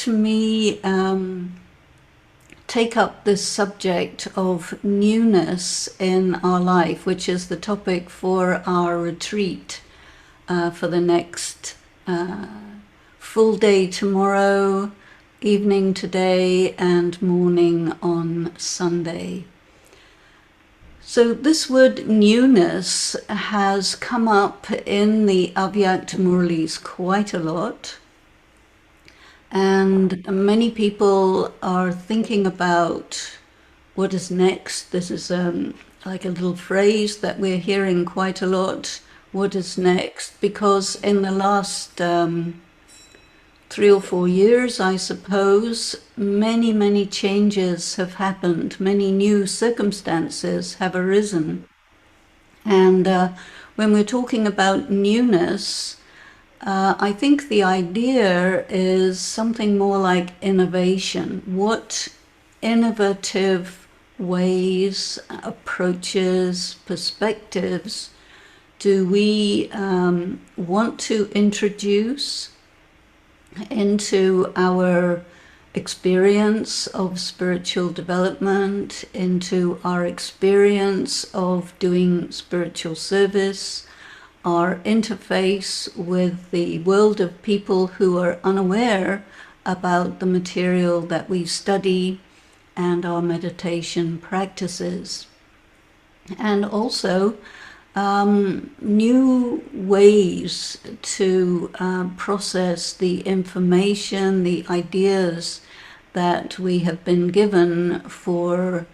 let me take up this subject of newness in our life, which is the topic for our retreat for the next full day tomorrow, evening today, and morning on Sunday. So this word newness has come up in the Avyakta Murlis quite a lot. And many people are thinking about what is next. This is like a little phrase that we're hearing quite a lot. What is next? Because in the last 3 or 4 years, I suppose, many changes have happened. Many new circumstances have arisen. And when we're talking about newness, I think the idea is something more like innovation. What innovative ways, approaches, perspectives do we want to introduce into our experience of spiritual development, into our experience of doing spiritual service, our interface with the world of people who are unaware about the material that we study and our meditation practices. And also new ways to process the information, the ideas that we have been given for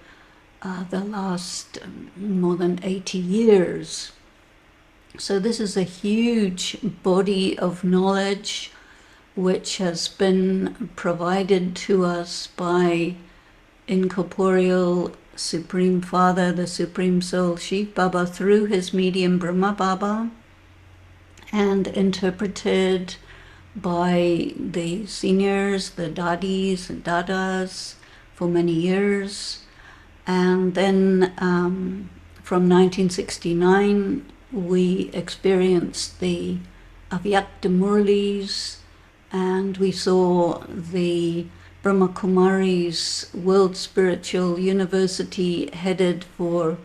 the last more than 80 years. So this is a huge body of knowledge which has been provided to us by incorporeal Supreme Father, the Supreme Soul, Shiv Baba, through his medium Brahma Baba, and interpreted by the seniors, the dadis and dadas, for many years. And then from 1969, we experienced the Avyakta Murlis, and we saw the Brahma Kumaris World Spiritual University, headed for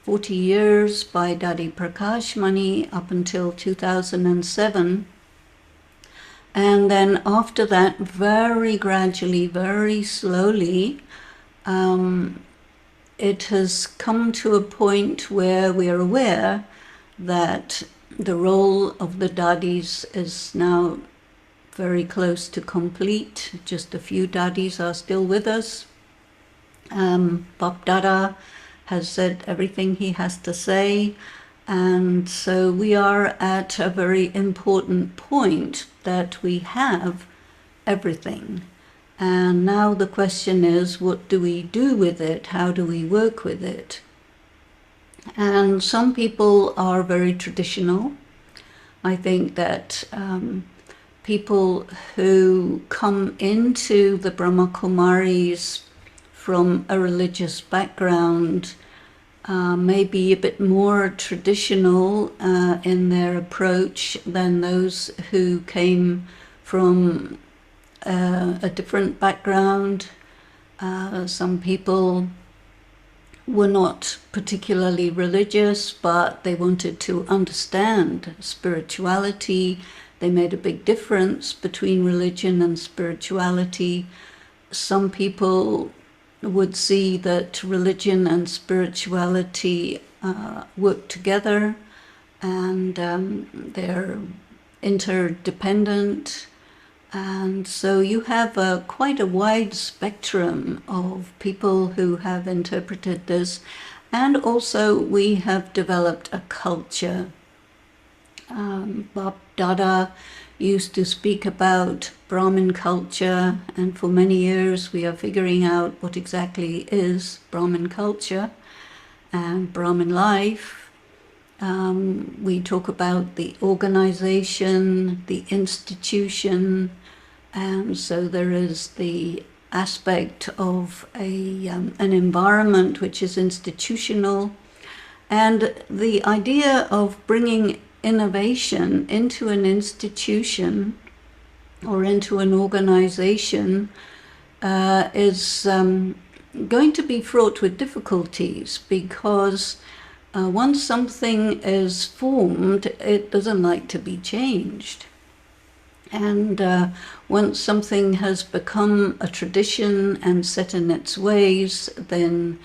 40 years by Dadi Prakash Mani up until 2007. And then after that, very gradually, very slowly, it has come to a point where we are aware that the role of the Dadis is now very close to complete. Just a few Dadis are still with us. Bab Dada has said everything he has to say. And so we are at a very important point that we have everything. And now the question is, what do we do with it? How do we work with it? And some people are very traditional. I think that people who come into the Brahma Kumaris from a religious background may be a bit more traditional in their approach than those who came from a different background. Some people were not particularly religious, but they wanted to understand spirituality. They made a big difference between religion and spirituality. Some people would see that religion and spirituality work together, and they're interdependent. And so you have quite a wide spectrum of people who have interpreted this. And also we have developed a culture. Bab Dada used to speak about Brahmin culture, and for many years we are figuring out what exactly is Brahmin culture and Brahmin life. We talk about the organization, the institution, and so there is the aspect of an environment which is institutional, and the idea of bringing innovation into an institution or into an organization is going to be fraught with difficulties, because once something is formed, it doesn't like to be changed. And once something has become a tradition and set in its ways, then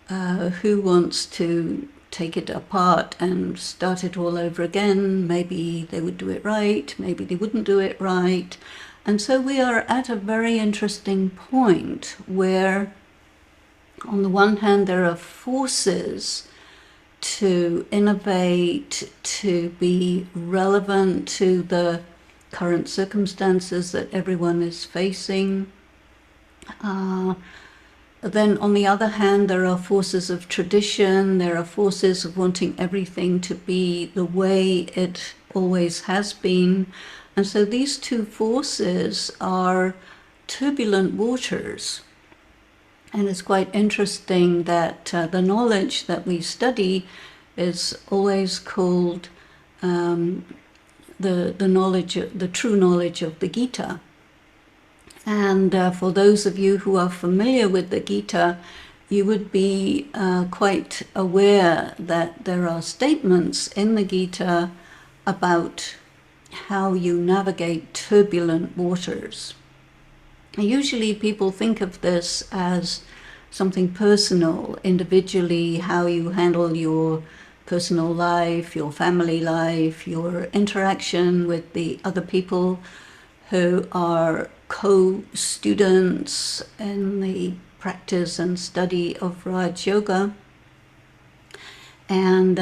who wants to take it apart and start it all over again? Maybe they would do it right, maybe they wouldn't do it right. And so we are at a very interesting point where, on the one hand, there are forces to innovate, to be relevant to the current circumstances that everyone is facing. Then on the other hand, there are forces of tradition, there are forces of wanting everything to be the way it always has been. And so these two forces are turbulent waters. And it's quite interesting that the knowledge that we study is always called the true knowledge of the Gita. And for those of you who are familiar with the Gita, you would be quite aware that there are statements in the Gita about how you navigate turbulent waters. Usually people think of this as something personal, individually, how you handle your personal life, your family life, your interaction with the other people who are co-students in the practice and study of Raj Yoga. And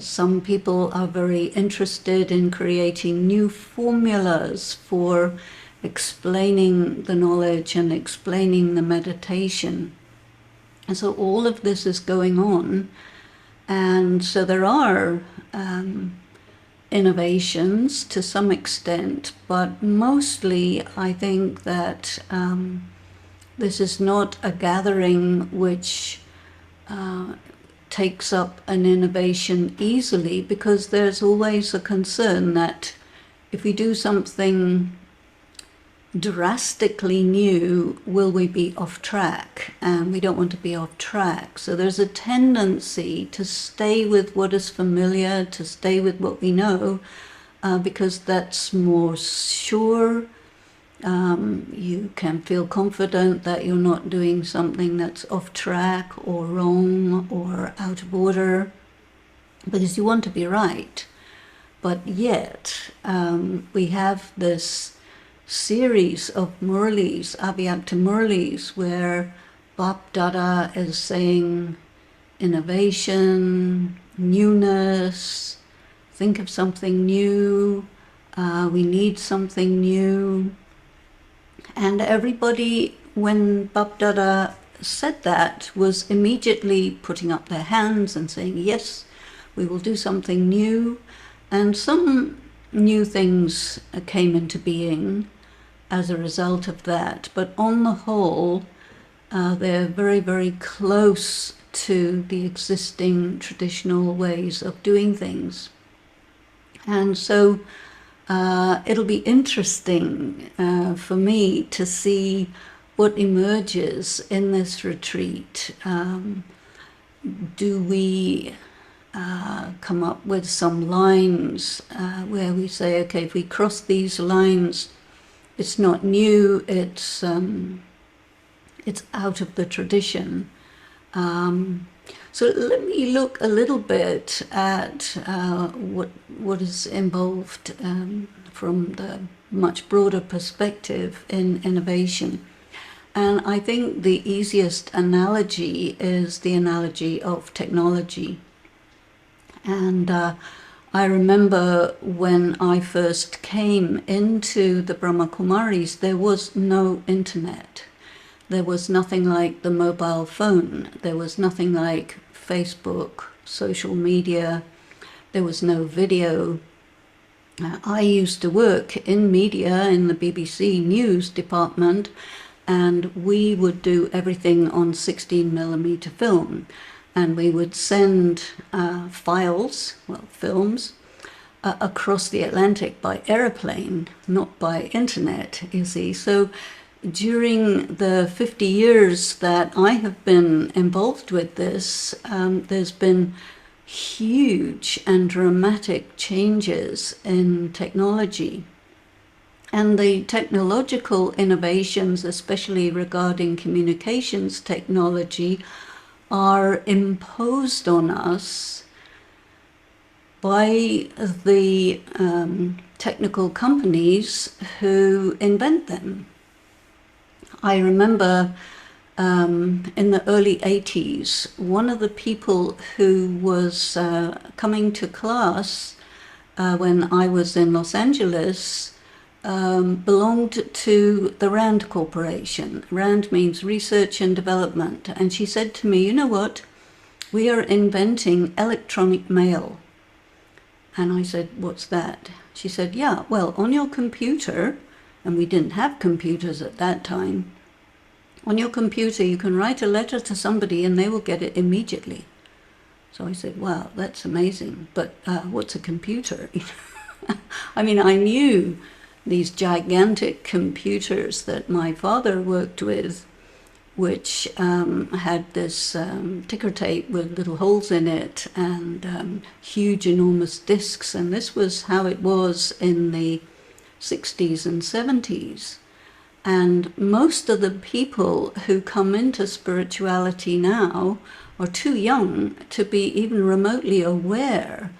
some people are very interested in creating new formulas for explaining the knowledge and explaining the meditation. And so all of this is going on. And so there are innovations to some extent, but mostly I think that this is not a gathering which takes up an innovation easily, because there's always a concern that if we do something drastically new, will we be off track? And we don't want to be off track. So there's a tendency to stay with what is familiar, to stay with what we know, because that's more sure. You can feel confident that you're not doing something that's off track or wrong or out of order, because you want to be right. But yet we have this series of Murlis, Abhyakta Murlis, where Bhakti is saying innovation, newness, think of something new, we need something new. And everybody, when Bhakti said that, was immediately putting up their hands and saying, yes, we will do something new. And some new things came into being as a result of that. But on the whole, they're very, very close to the existing traditional ways of doing things. And so it'll be interesting for me to see what emerges in this retreat. Do we come up with some lines where we say, okay, if we cross these lines, it's not new, it's out of the tradition. So let me look a little bit at what is involved from the much broader perspective in innovation. And I think the easiest analogy is the analogy of technology. And I remember when I first came into the Brahma Kumaris, there was no internet. There was nothing like the mobile phone. There was nothing like Facebook, social media. There was no video. I used to work in media in the BBC news department, and we would do everything on 16mm film. And we would send files, films, across the Atlantic by aeroplane, not by internet, you see. So during the 50 years that I have been involved with this, there's been huge and dramatic changes in technology. And the technological innovations, especially regarding communications technology, are imposed on us by the technical companies who invent them. I remember in the early 80s, one of the people who was coming to class when I was in Los Angeles belonged to the RAND Corporation. RAND means Research and Development. And she said to me, you know what, we are inventing electronic mail. And I said, what's that? She said, yeah, well, on your computer, and we didn't have computers at that time, on your computer you can write a letter to somebody and they will get it immediately. So I said, wow, that's amazing, but what's a computer? I mean, I knew these gigantic computers that my father worked with, which had this ticker tape with little holes in it and huge, enormous disks. And this was how it was in the 60s and 70s. And most of the people who come into spirituality now are too young to be even remotely aware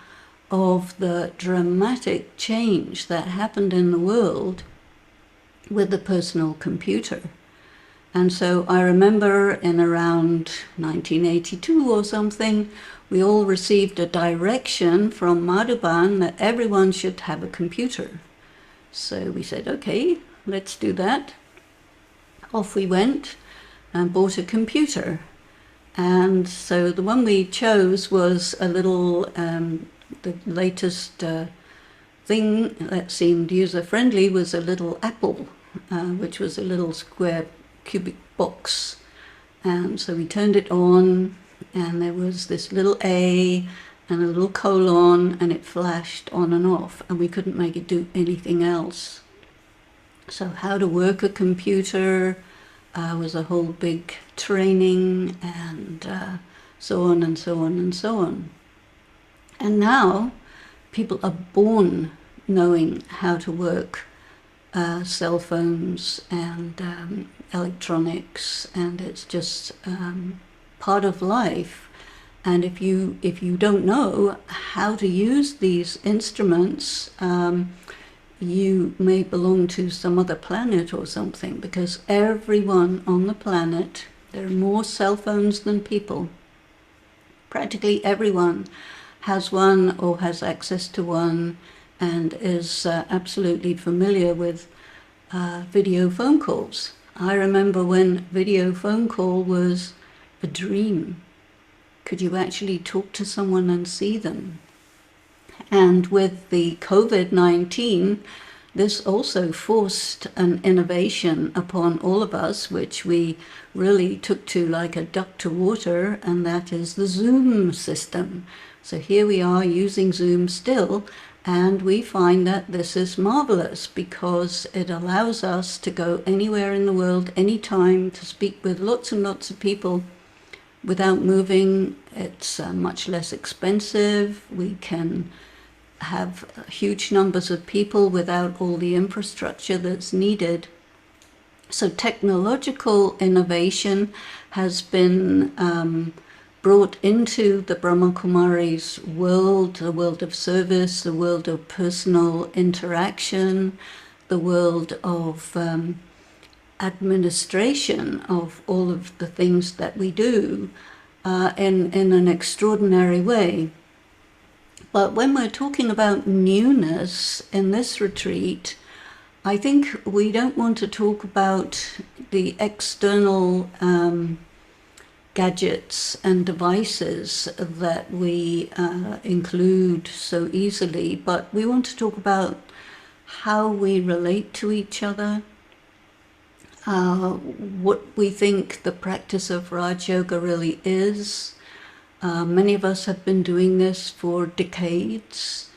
of the dramatic change that happened in the world with the personal computer. And so I remember in around 1982 or something, we all received a direction from Madhuban that everyone should have a computer. So we said, okay, let's do that. Off we went and bought a computer. And so the one we chose was a little, the latest thing that seemed user-friendly was a little Apple, which was a little square cubic box. And so we turned it on, and there was this little A and a little colon, and it flashed on and off, and we couldn't make it do anything else. So how to work a computer was a whole big training, and so on and so on and so on. And now people are born knowing how to work cell phones and electronics, and it's just part of life. And if you don't know how to use these instruments, you may belong to some other planet or something, because everyone on the planet, there are more cell phones than people. Practically everyone has one or has access to one and is absolutely familiar with video phone calls. I remember when video phone call was a dream. Could you actually talk to someone and see them? And with the COVID-19, this also forced an innovation upon all of us, which we really took to like a duck to water, and that is the Zoom system. So here we are using Zoom still, and we find that this is marvelous because it allows us to go anywhere in the world, anytime, to speak with lots and lots of people without moving. It's much less expensive. We can have huge numbers of people without all the infrastructure that's needed. So technological innovation has been brought into the Brahma Kumaris world, the world of service, the world of personal interaction, the world of administration of all of the things that we do in an extraordinary way. But when we're talking about newness in this retreat, I think we don't want to talk about the external gadgets and devices that we include so easily, but we want to talk about how we relate to each other, what we think the practice of Raj Yoga really is. Many of us have been doing this for decades,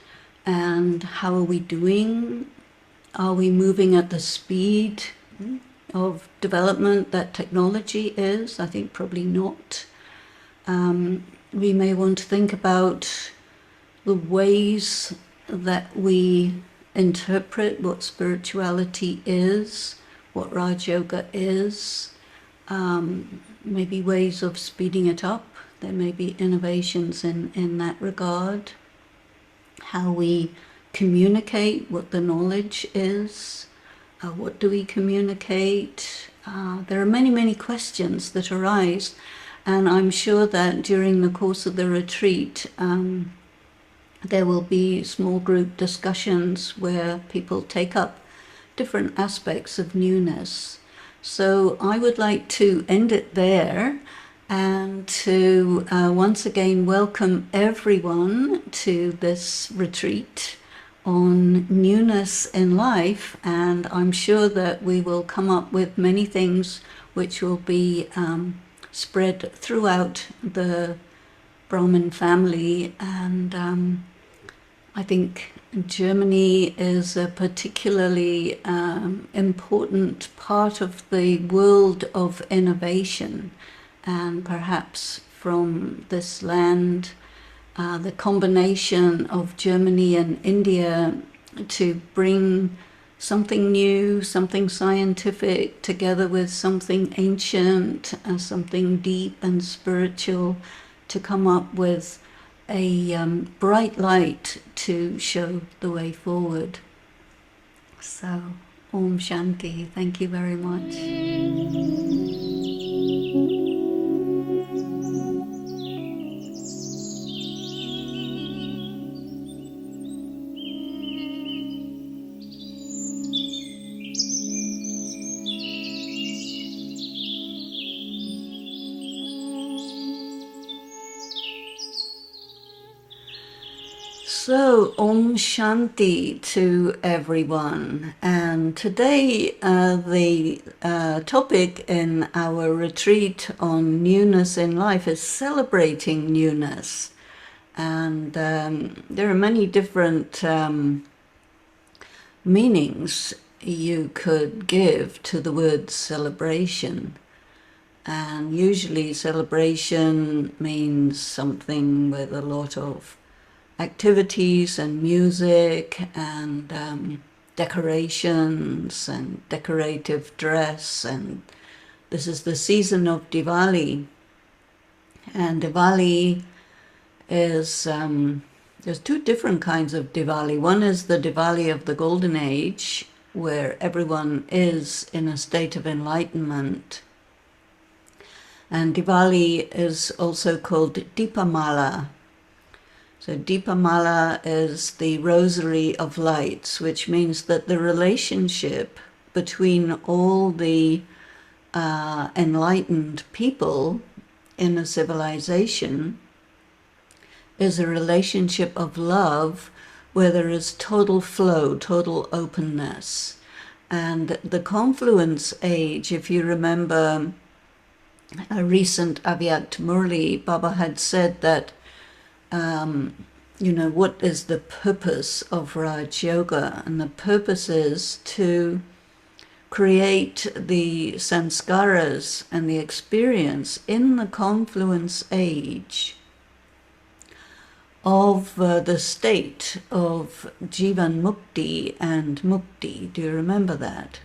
And how are we doing? Are we moving at the speed of development that technology is? I think probably not. We may want to think about the ways that we interpret what spirituality is, what Raj Yoga is, maybe ways of speeding it up. There may be innovations in that regard. How we communicate what the knowledge is, what do we communicate? There are many, many questions that arise, and I'm sure that during the course of the retreat, there will be small group discussions where people take up different aspects of newness. So I would like to end it there and to once again welcome everyone to this retreat on newness in life, and I'm sure that we will come up with many things which will be spread throughout the Brahmin family. And I think Germany is a particularly important part of the world of innovation, and perhaps from this land, the combination of Germany and India to bring something new, something scientific, together with something ancient, something deep and spiritual, to come up with a bright light to show the way forward. So, Om Shanti. Thank you very much. So, Om Shanti to everyone. And today, the topic in our retreat on newness in life is celebrating newness. And there are many different meanings you could give to the word celebration. And usually celebration means something with a lot of activities and music and decorations and decorative dress, and this is the season of Diwali. And Diwali is, there's two different kinds of Diwali. One is the Diwali of the Golden Age, where everyone is in a state of enlightenment. And Diwali is also called Deepamala. So Deepamala is the rosary of lights, which means that the relationship between all the enlightened people in a civilization is a relationship of love where there is total flow, total openness. And the confluence age, if you remember a recent Avyakt Murli, Baba had said that what is the purpose of Raj Yoga? And the purpose is to create the sanskaras and the experience in the confluence age of the state of Jivan Mukti and Mukti. Do you remember that?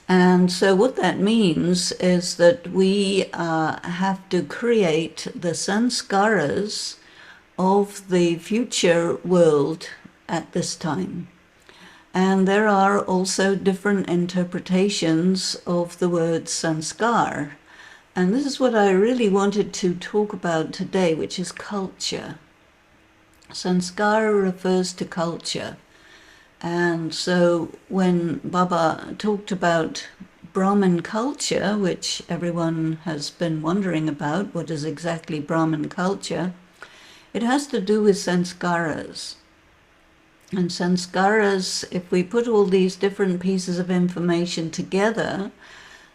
And so what that means is that we have to create the sanskaras of the future world at this time. And there are also different interpretations of the word sanskar. And this is what I really wanted to talk about today, which is culture. Sanskar refers to culture. And so when Baba talked about Brahmin culture, which everyone has been wondering about, what is exactly Brahmin culture, it has to do with sanskaras. And sanskaras, if we put all these different pieces of information together,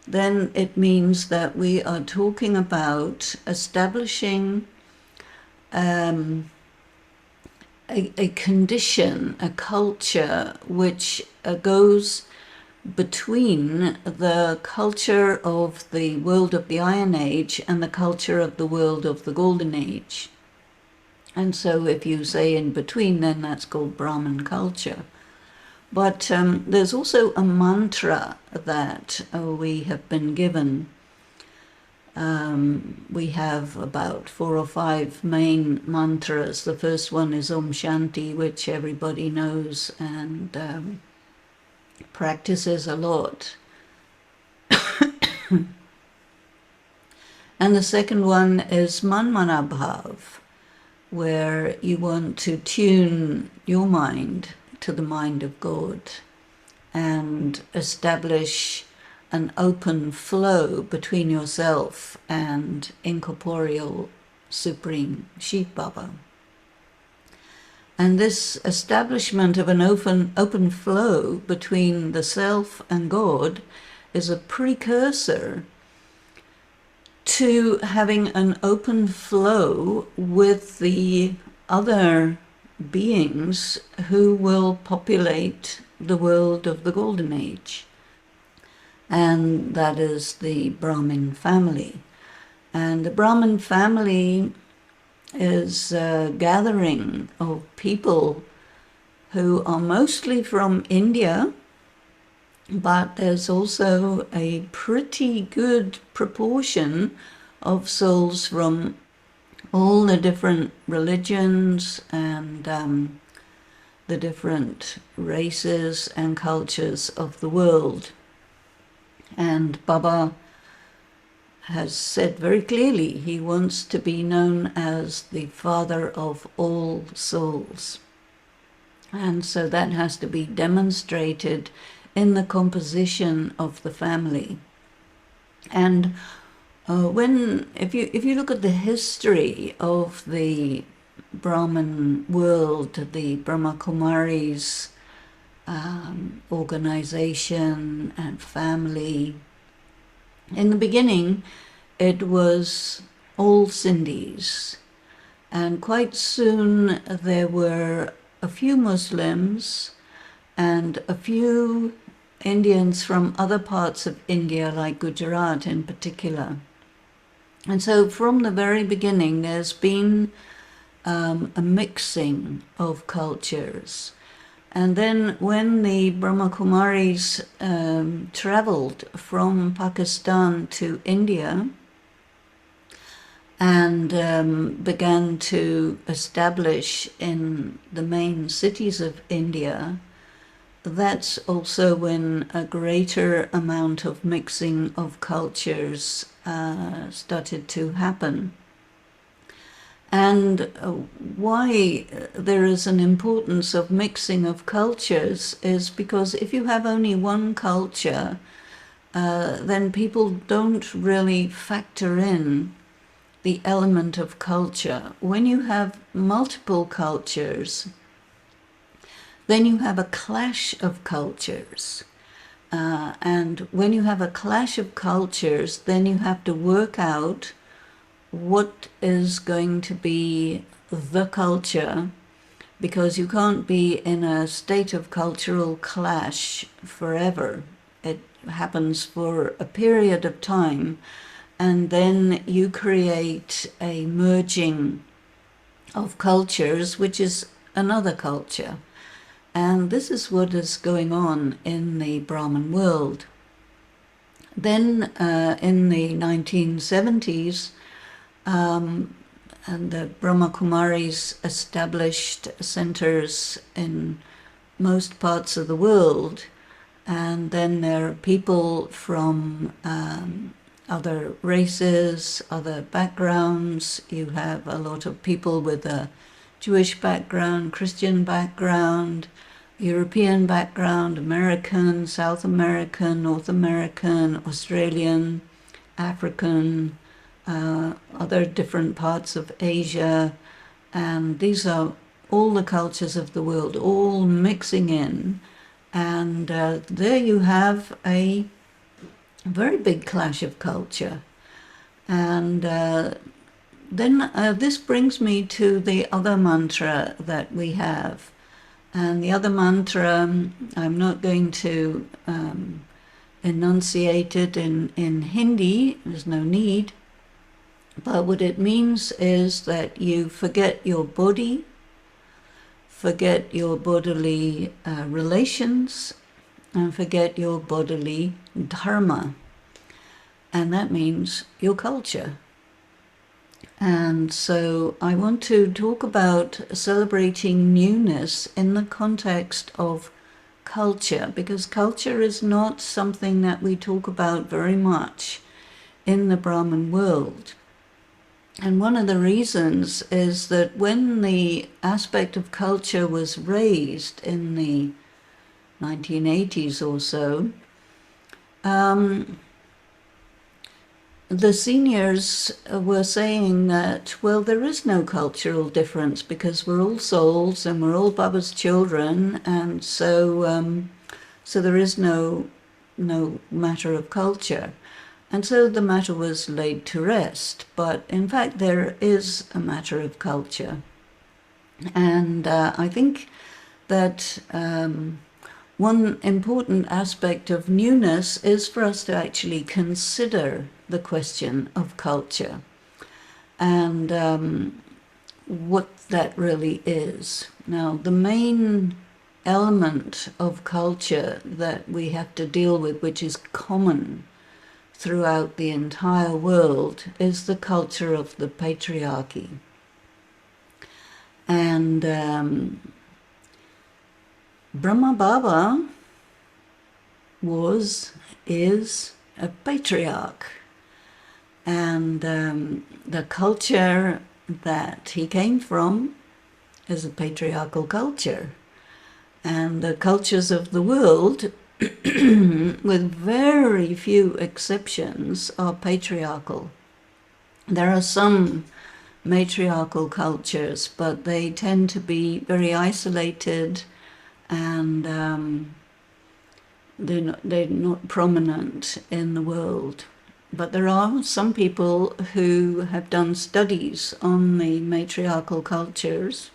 then it means that we are talking about establishing a condition, a culture which goes between the culture of the world of the Iron Age and the culture of the world of the Golden Age. And so if you say in between, then that's called Brahmin culture. But there's also a mantra that we have been given. We have about 4 or 5 main mantras. The first one is Om Shanti, which everybody knows and practices a lot. And the second one is Manmanabhav, where you want to tune your mind to the mind of God and establish an open flow between yourself and incorporeal Supreme Shiv Baba. And this establishment of an open flow between the self and God is a precursor to having an open flow with the other beings who will populate the world of the Golden Age. And that is the Brahmin family. And the Brahmin family is a gathering of people who are mostly from India, but there's also a pretty good proportion of souls from all the different religions and the different races and cultures of the world. And Baba has said very clearly he wants to be known as the father of all souls. And so that has to be demonstrated in the composition of the family. And if you look at the history of the Brahman world, the Brahma Kumaris organization and family, in the beginning it was all Sindhis, and quite soon there were a few Muslims and a few Indians from other parts of India, like Gujarat in particular. And so from the very beginning there's been a mixing of cultures. And then when the Brahma Kumaris traveled from Pakistan to India and began to establish in the main cities of India, that's also when a greater amount of mixing of cultures started to happen. And why there is an importance of mixing of cultures is because if you have only one culture, then people don't really factor in the element of culture. When you have multiple cultures, then you have a clash of cultures. And when you have a clash of cultures, then you have to work out what is going to be the culture, because you can't be in a state of cultural clash forever. It happens for a period of time, and then you create a merging of cultures, which is another culture. And this is what is going on in the Brahmin world. Then in the 1970s, and the Brahma Kumaris established centers in most parts of the world. And then there are people from other races, other backgrounds. You have a lot of people with a Jewish background, Christian background, European background, American, South American, North American, Australian, African, other different parts of Asia, and these are all the cultures of the world, all mixing in, and there you have a very big clash of culture. And Then this brings me to the other mantra that we have. And the other mantra, I'm not going to enunciate it in Hindi, there's no need. But what it means is that you forget your body, forget your bodily relations, and forget your bodily dharma. And that means your culture. And so I want to talk about celebrating newness in the context of culture, because culture is not something that we talk about very much in the Brahman world. And one of the reasons is that when the aspect of culture was raised in the 1980s or so, the seniors were saying that, well, there is no cultural difference because we're all souls and we're all Baba's children, and so there is no matter of culture. And so the matter was laid to rest. But in fact, there is a matter of culture. And I think that one important aspect of newness is for us to actually consider the question of culture and what that really is. Now, the main element of culture that we have to deal with, which is common throughout the entire world, is the culture of the patriarchy. And Brahma Baba is a patriarch. And the culture that he came from is a patriarchal culture. And the cultures of the world, with very few exceptions, are patriarchal. There are some matriarchal cultures, but they tend to be very isolated and they're not prominent in the world. But there are some people who have done studies on the matriarchal cultures,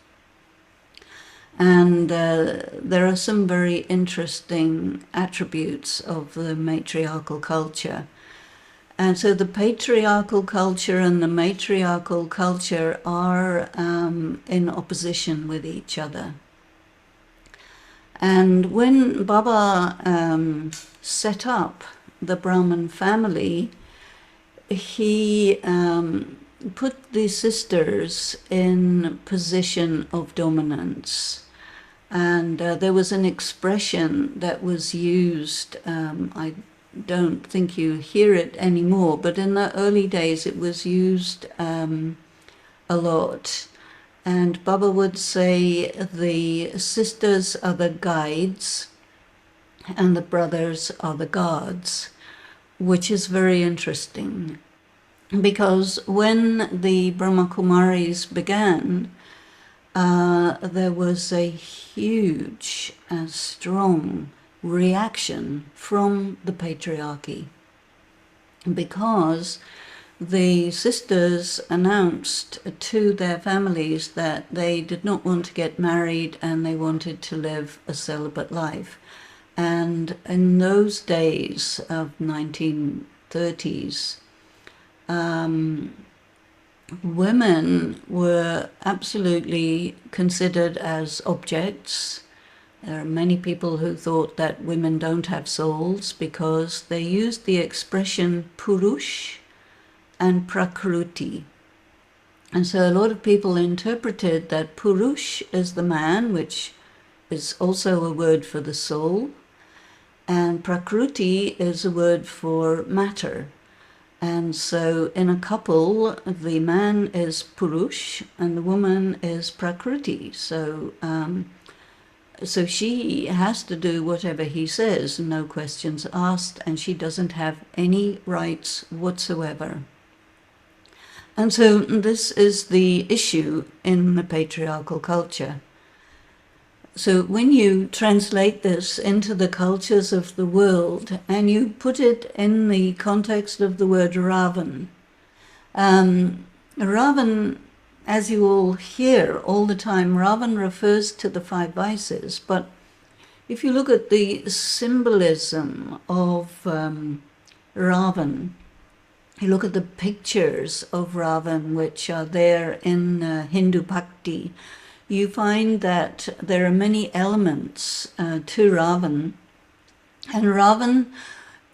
and there are some very interesting attributes of the matriarchal culture. And so the patriarchal culture and the matriarchal culture are in opposition with each other. And when Baba set up the Brahman family, he put the sisters in position of dominance. And there was an expression that was used, I don't think you hear it anymore, but in the early days it was used a lot. And Baba would say the sisters are the guides and the brothers are the gods, which is very interesting. Because when the Brahma Kumaris began, there was a huge and strong reaction from the patriarchy, because the sisters announced to their families that they did not want to get married and they wanted to live a celibate life. And in those days of 1930s, women were absolutely considered as objects. There are many people who thought that women don't have souls because they used the expression purush and prakriti. And so a lot of people interpreted that purush is the man, which is also a word for the soul, and prakriti is a word for matter. And so in a couple, the man is purush and the woman is prakriti. So she has to do whatever he says, no questions asked, and she doesn't have any rights whatsoever. And so this is the issue in the patriarchal culture. So when you translate this into the cultures of the world and you put it in the context of the word Ravan, Ravan, as you all hear all the time, Ravan refers to the five vices, but if you look at the symbolism of Ravan, you look at the pictures of Ravan which are there in Hindu Bhakti, you find that there are many elements to Ravan, and Ravan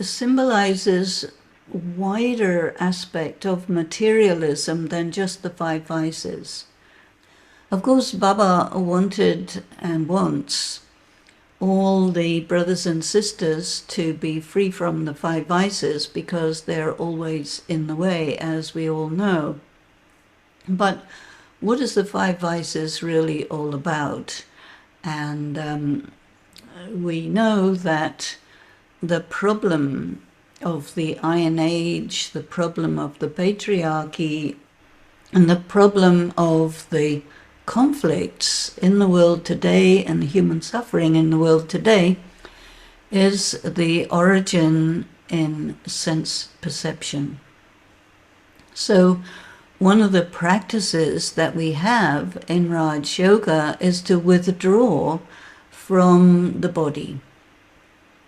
symbolizes a wider aspect of materialism than just the five vices. Of course, Baba wanted and wants all the brothers and sisters to be free from the five vices because they're always in the way, as we all know. But what is the five vices really all about? And we know that the problem of the Iron Age, the problem of the Patriarchy, and the problem of the conflicts in the world today and the human suffering in the world today is the origin in sense perception. So one of the practices that we have in Raj Yoga is to withdraw from the body.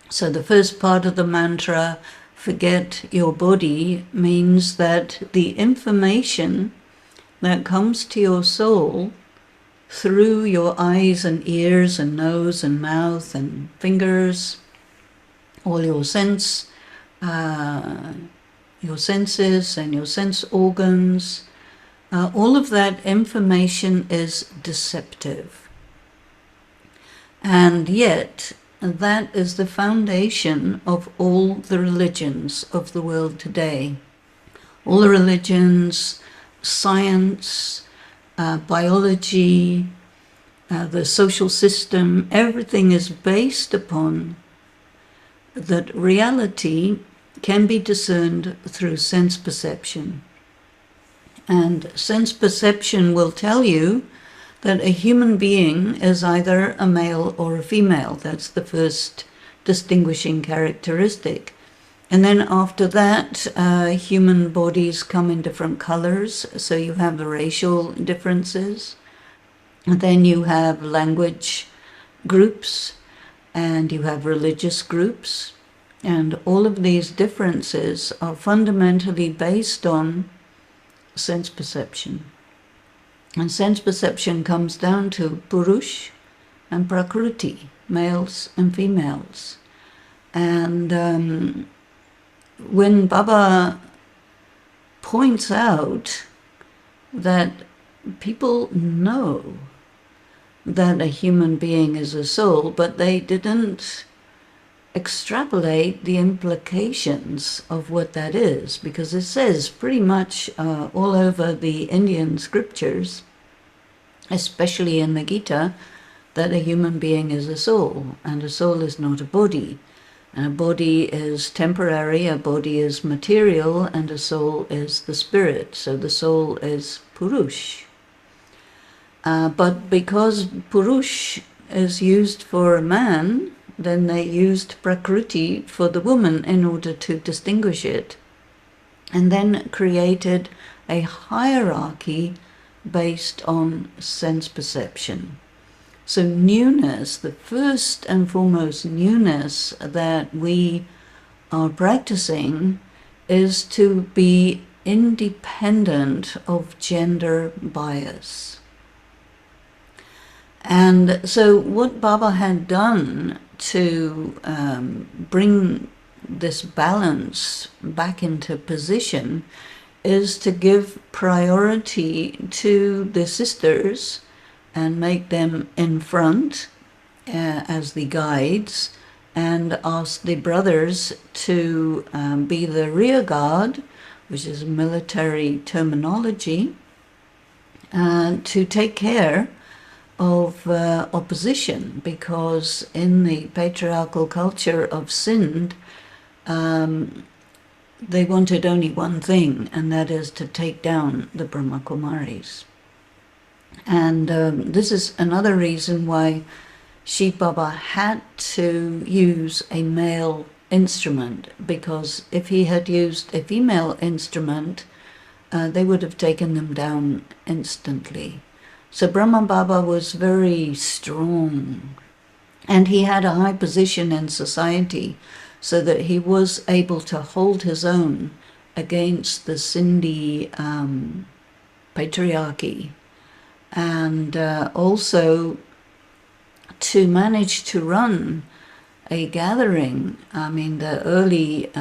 So the first part of the mantra, forget your body, means that the information that comes to your soul through your eyes and ears and nose and mouth and fingers, all your senses and your sense organs, all of that information is deceptive. And yet, that is the foundation of all the religions of the world today. All the religions, science, biology, the social system, everything is based upon that reality can be discerned through sense perception. And sense perception will tell you that a human being is either a male or a female. That's the first distinguishing characteristic. And then after that, human bodies come in different colors, so you have the racial differences. And then you have language groups, and you have religious groups. And all of these differences are fundamentally based on sense perception. And sense perception comes down to Purush and Prakriti, males and females. And when Baba points out that people know that a human being is a soul, but they didn't extrapolate the implications of what that is, because it says pretty much all over the Indian scriptures, especially in the Gita, that a human being is a soul, and a soul is not a body. And a body is temporary, a body is material, and a soul is the spirit. So the soul is Purush. But because Purush is used for a man, then they used Prakriti for the woman in order to distinguish it, and then created a hierarchy based on sense perception. So newness, the first and foremost newness that we are practicing, is to be independent of gender bias. And so what Baba had done to bring this balance back into position is to give priority to the sisters and make them in front as the guides, and ask the brothers to be the rear guard, which is military terminology, to take care of opposition, because in the patriarchal culture of Sind, they wanted only one thing, and that is to take down the Brahma Kumaris. And this is another reason why Shiv Baba had to use a male instrument, because if he had used a female instrument, they would have taken them down instantly. So Brahma Baba was very strong, and he had a high position in society, so that he was able to hold his own against the Sindhi patriarchy, and also to manage to run a gathering. I mean, the early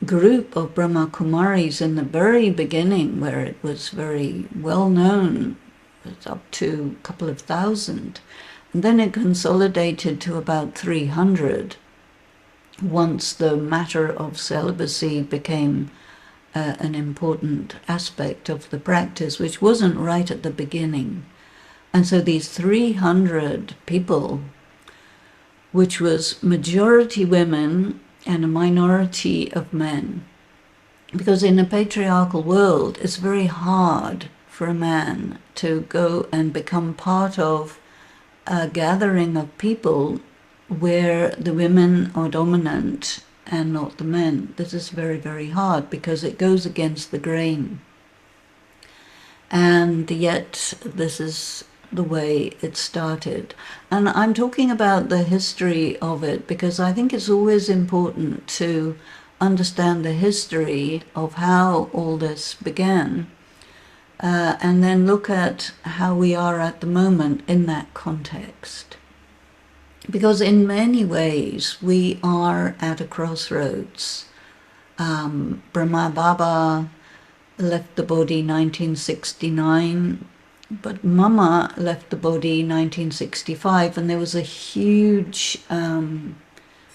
group of Brahma Kumaris in the very beginning, where it was very well known, was up to a couple of thousand. And then it consolidated to about 300 once the matter of celibacy became an important aspect of the practice, which wasn't right at the beginning. And so these 300 people, which was majority women and a minority of men, because in a patriarchal world, it's very hard for a man to go and become part of a gathering of people where the women are dominant and not the men. This is very, very hard because it goes against the grain. And yet this is the way it started. And I'm talking about the history of it because I think it's always important to understand the history of how all this began, and then look at how we are at the moment in that context. Because in many ways we are at a crossroads. Brahma Baba left the body 1969, but Mama left the body 1965, and there was a huge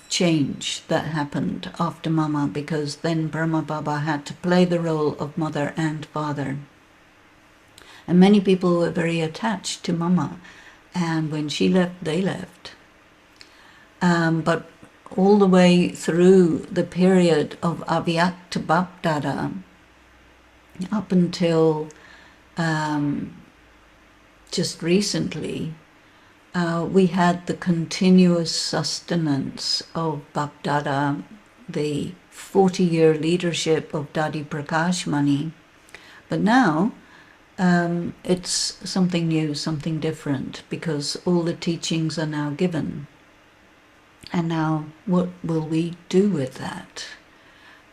change that happened after Mama, because then Brahma Baba had to play the role of mother and father. And many people were very attached to Mama, and when she left, they left. But all the way through the period of Avyakta Bapdada, up until just recently, we had the continuous sustenance of Bapdada, the 40-year leadership of Dadi Prakash Mani. But now it's something new, something different, because all the teachings are now given. And now what will we do with that?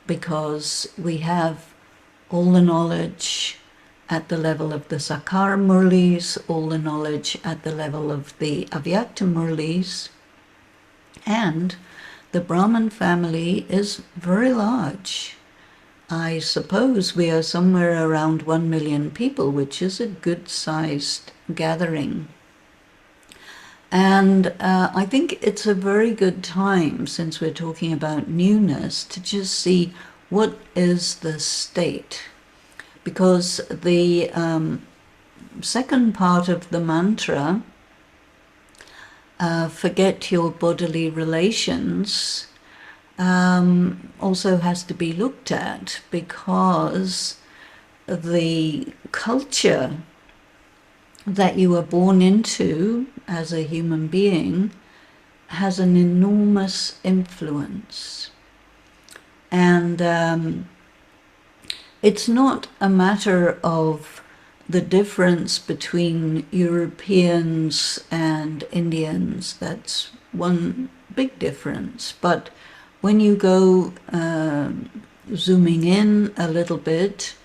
Because we have all the knowledge at the level of the Sakar Murlis, all the knowledge at the level of the Avyakta Murlis, and the Brahmin family is very large. I suppose we are somewhere around 1 million people, which is a good-sized gathering. And I think it's a very good time, since we're talking about newness, to just see what is the state. Because the second part of the mantra, forget your bodily relations, also has to be looked at, because the culture that you are born into as a human being has an enormous influence. And it's not a matter of the difference between Europeans and Indians. That's one big difference. But when you go zooming in a little bit,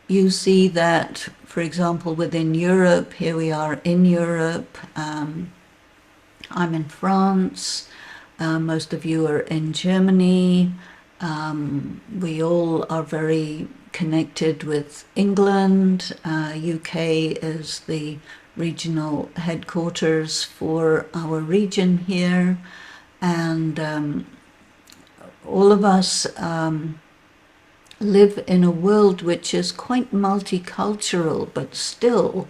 you see that, for example, within Europe, here we are in Europe, I'm in France, most of you are in Germany, we all are very connected with England, UK is the regional headquarters for our region here, and all of us live in a world which is quite multicultural, but still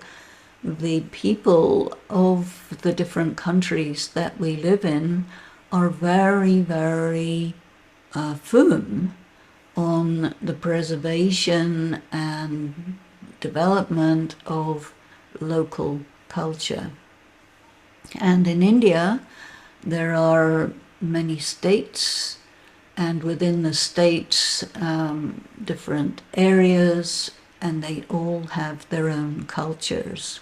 the people of the different countries that we live in are very, very firm on the preservation and development of local culture. And in India, there are many states, and within the states, different areas, and they all have their own cultures.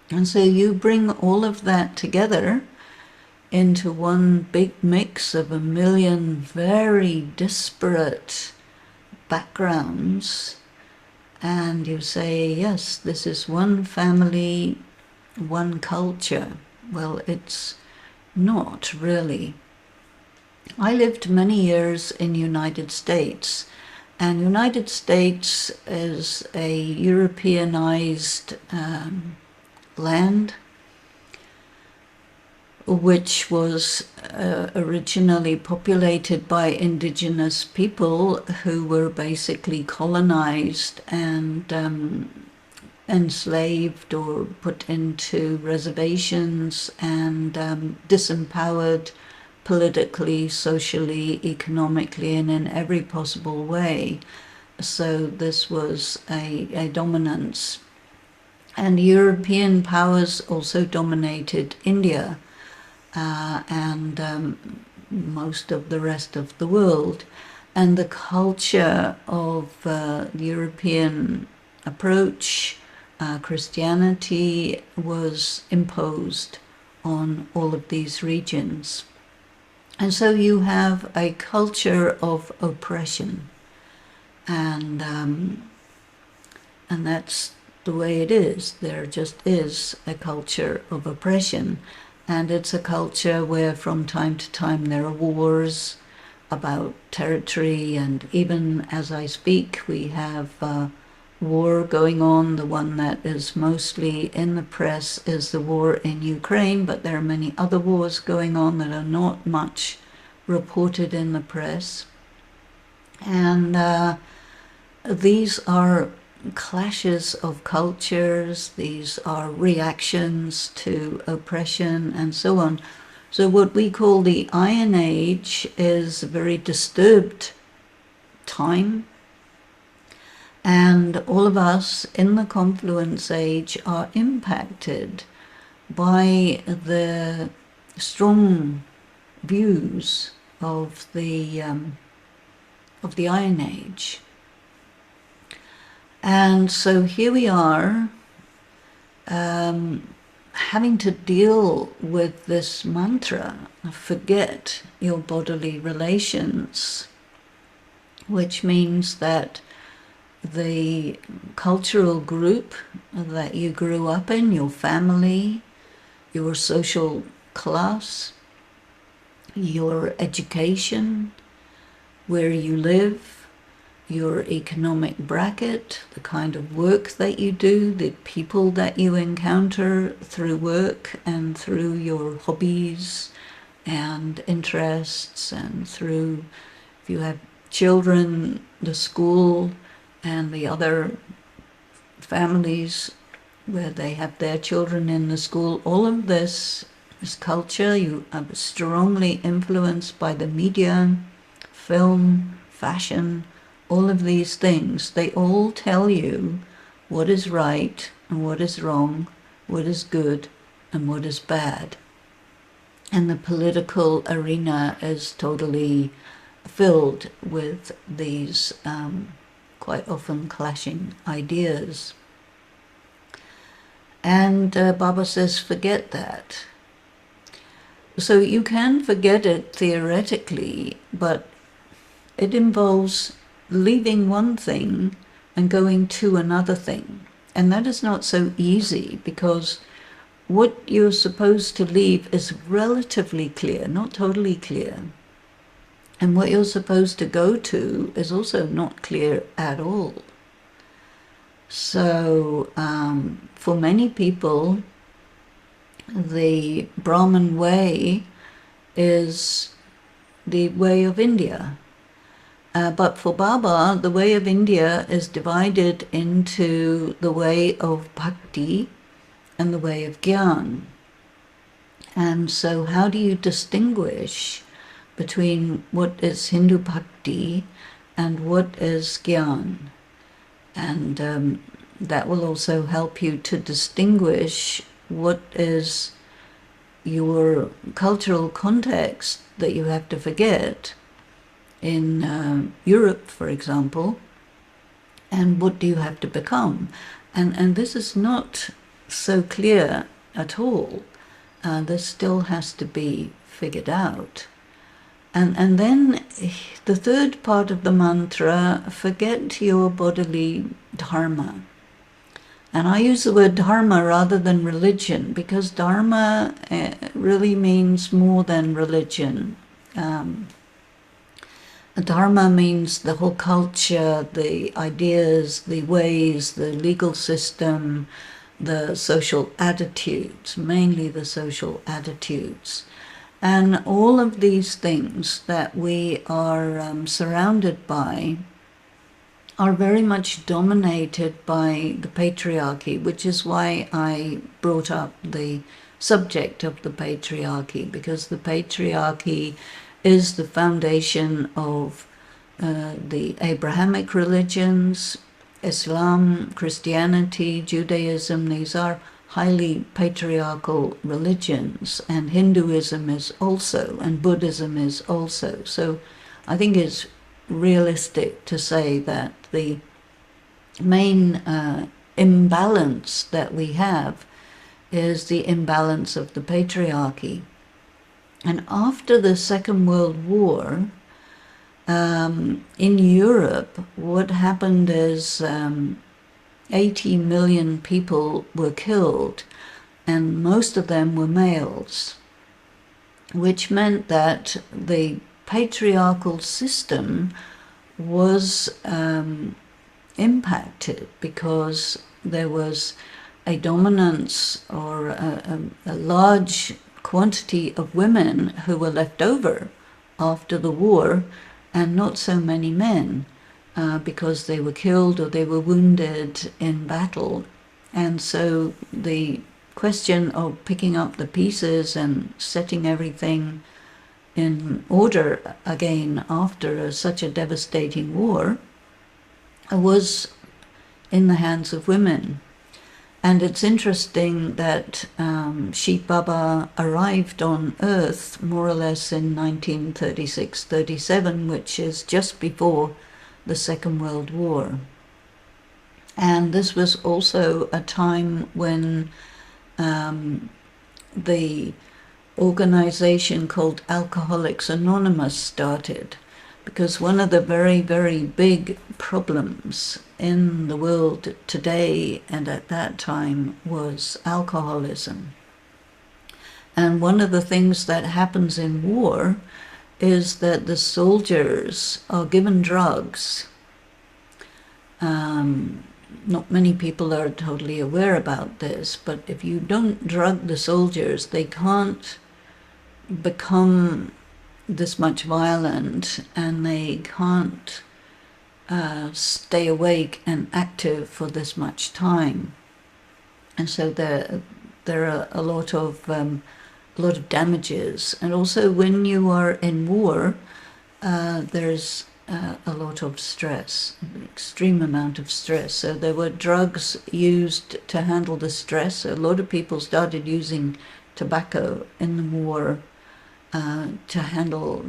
And so you bring all of that together into one big mix of a million very disparate backgrounds, and you say, yes, this is one family, one culture. Well, it's not really. I lived many years in the United States, and United States is a Europeanized land, which was originally populated by indigenous people who were basically colonized and enslaved or put into reservations and disempowered politically, socially, economically, and in every possible way. So this was a dominance. And European powers also dominated India and most of the rest of the world. And the culture of the European approach, Christianity, was imposed on all of these regions. And so you have a culture of oppression, and that's the way it is. There just is a culture of oppression, and it's a culture where from time to time there are wars about territory, and even as I speak we have war going on. The one that is mostly in the press is the war in Ukraine, but there are many other wars going on that are not much reported in the press. And these are clashes of cultures, these are reactions to oppression and so on. So what we call the Iron Age is a very disturbed time. And all of us in the Confluence Age are impacted by the strong views of the Iron Age. And so here we are, having to deal with this mantra, forget your bodily relations, which means that the cultural group that you grew up in, your family, your social class, your education, where you live, your economic bracket, the kind of work that you do, the people that you encounter through work and through your hobbies and interests, and through, if you have children, the school and the other families where they have their children in the school. All of this is culture. You are strongly influenced by the media, film, fashion, all of these things. They all tell you what is right and what is wrong, what is good and what is bad. And the political arena is totally filled with these quite often clashing ideas. And Baba says, forget that. So you can forget it theoretically, but it involves leaving one thing and going to another thing. And that is not so easy, because what you're supposed to leave is relatively clear, not totally clear. And what you're supposed to go to is also not clear at all. So for many people, the Brahman way is the way of India. But for Baba, the way of India is divided into the way of Bhakti and the way of Gyan. And so how do you distinguish between what is Hindu Bhakti and what is Gyan? And that will also help you to distinguish what is your cultural context that you have to forget, in Europe, for example, and what do you have to become? And this is not so clear at all. This still has to be figured out. And then the third part of the mantra, forget your bodily dharma. And I use the word dharma rather than religion, because dharma really means more than religion. Dharma means the whole culture, the ideas, the ways, the legal system, the social attitudes, mainly the social attitudes. And all of these things that we are surrounded by are very much dominated by the patriarchy, which is why I brought up the subject of the patriarchy, because the patriarchy is the foundation of the Abrahamic religions, Islam, Christianity, Judaism. These are highly patriarchal religions, and Hinduism is also, and Buddhism is also. So I think it's realistic to say that the main imbalance that we have is the imbalance of the patriarchy. And after the Second World War, in Europe, what happened is 80 million people were killed, and most of them were males, which meant that the patriarchal system was impacted, because there was a dominance or a large quantity of women who were left over after the war, and not so many men, because they were killed or they were wounded in battle. And so the question of picking up the pieces and setting everything in order again after such a devastating war was in the hands of women. And it's interesting that Shiv Baba arrived on Earth more or less in 1936-37, which is just before the Second World War. And this was also a time when the organization called Alcoholics Anonymous started, because one of the very, very big problems in the world today and at that time was alcoholism. And one of the things that happens in war is that the soldiers are given drugs. Not many people are totally aware about this, but if you don't drug the soldiers, they can't become this much violent, and they can't stay awake and active for this much time. And so there are a lot of damages. And also when you are in war, there's a lot of stress, an extreme amount of stress. So there were drugs used to handle the stress. So a lot of people started using tobacco in the war to handle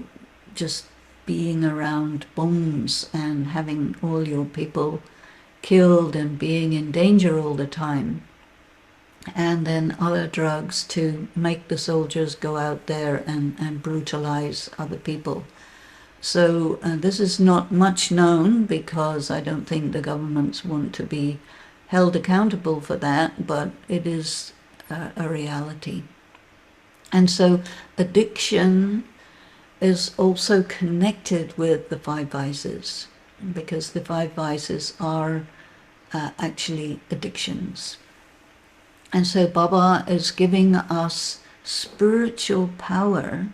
just being around bombs and having all your people killed and being in danger all the time. And then other drugs to make the soldiers go out there and brutalize other people. So this is not much known, because I don't think the governments want to be held accountable for that, but it is a reality. And so addiction is also connected with the five vices, because the five vices are actually addictions. And so Baba is giving us spiritual power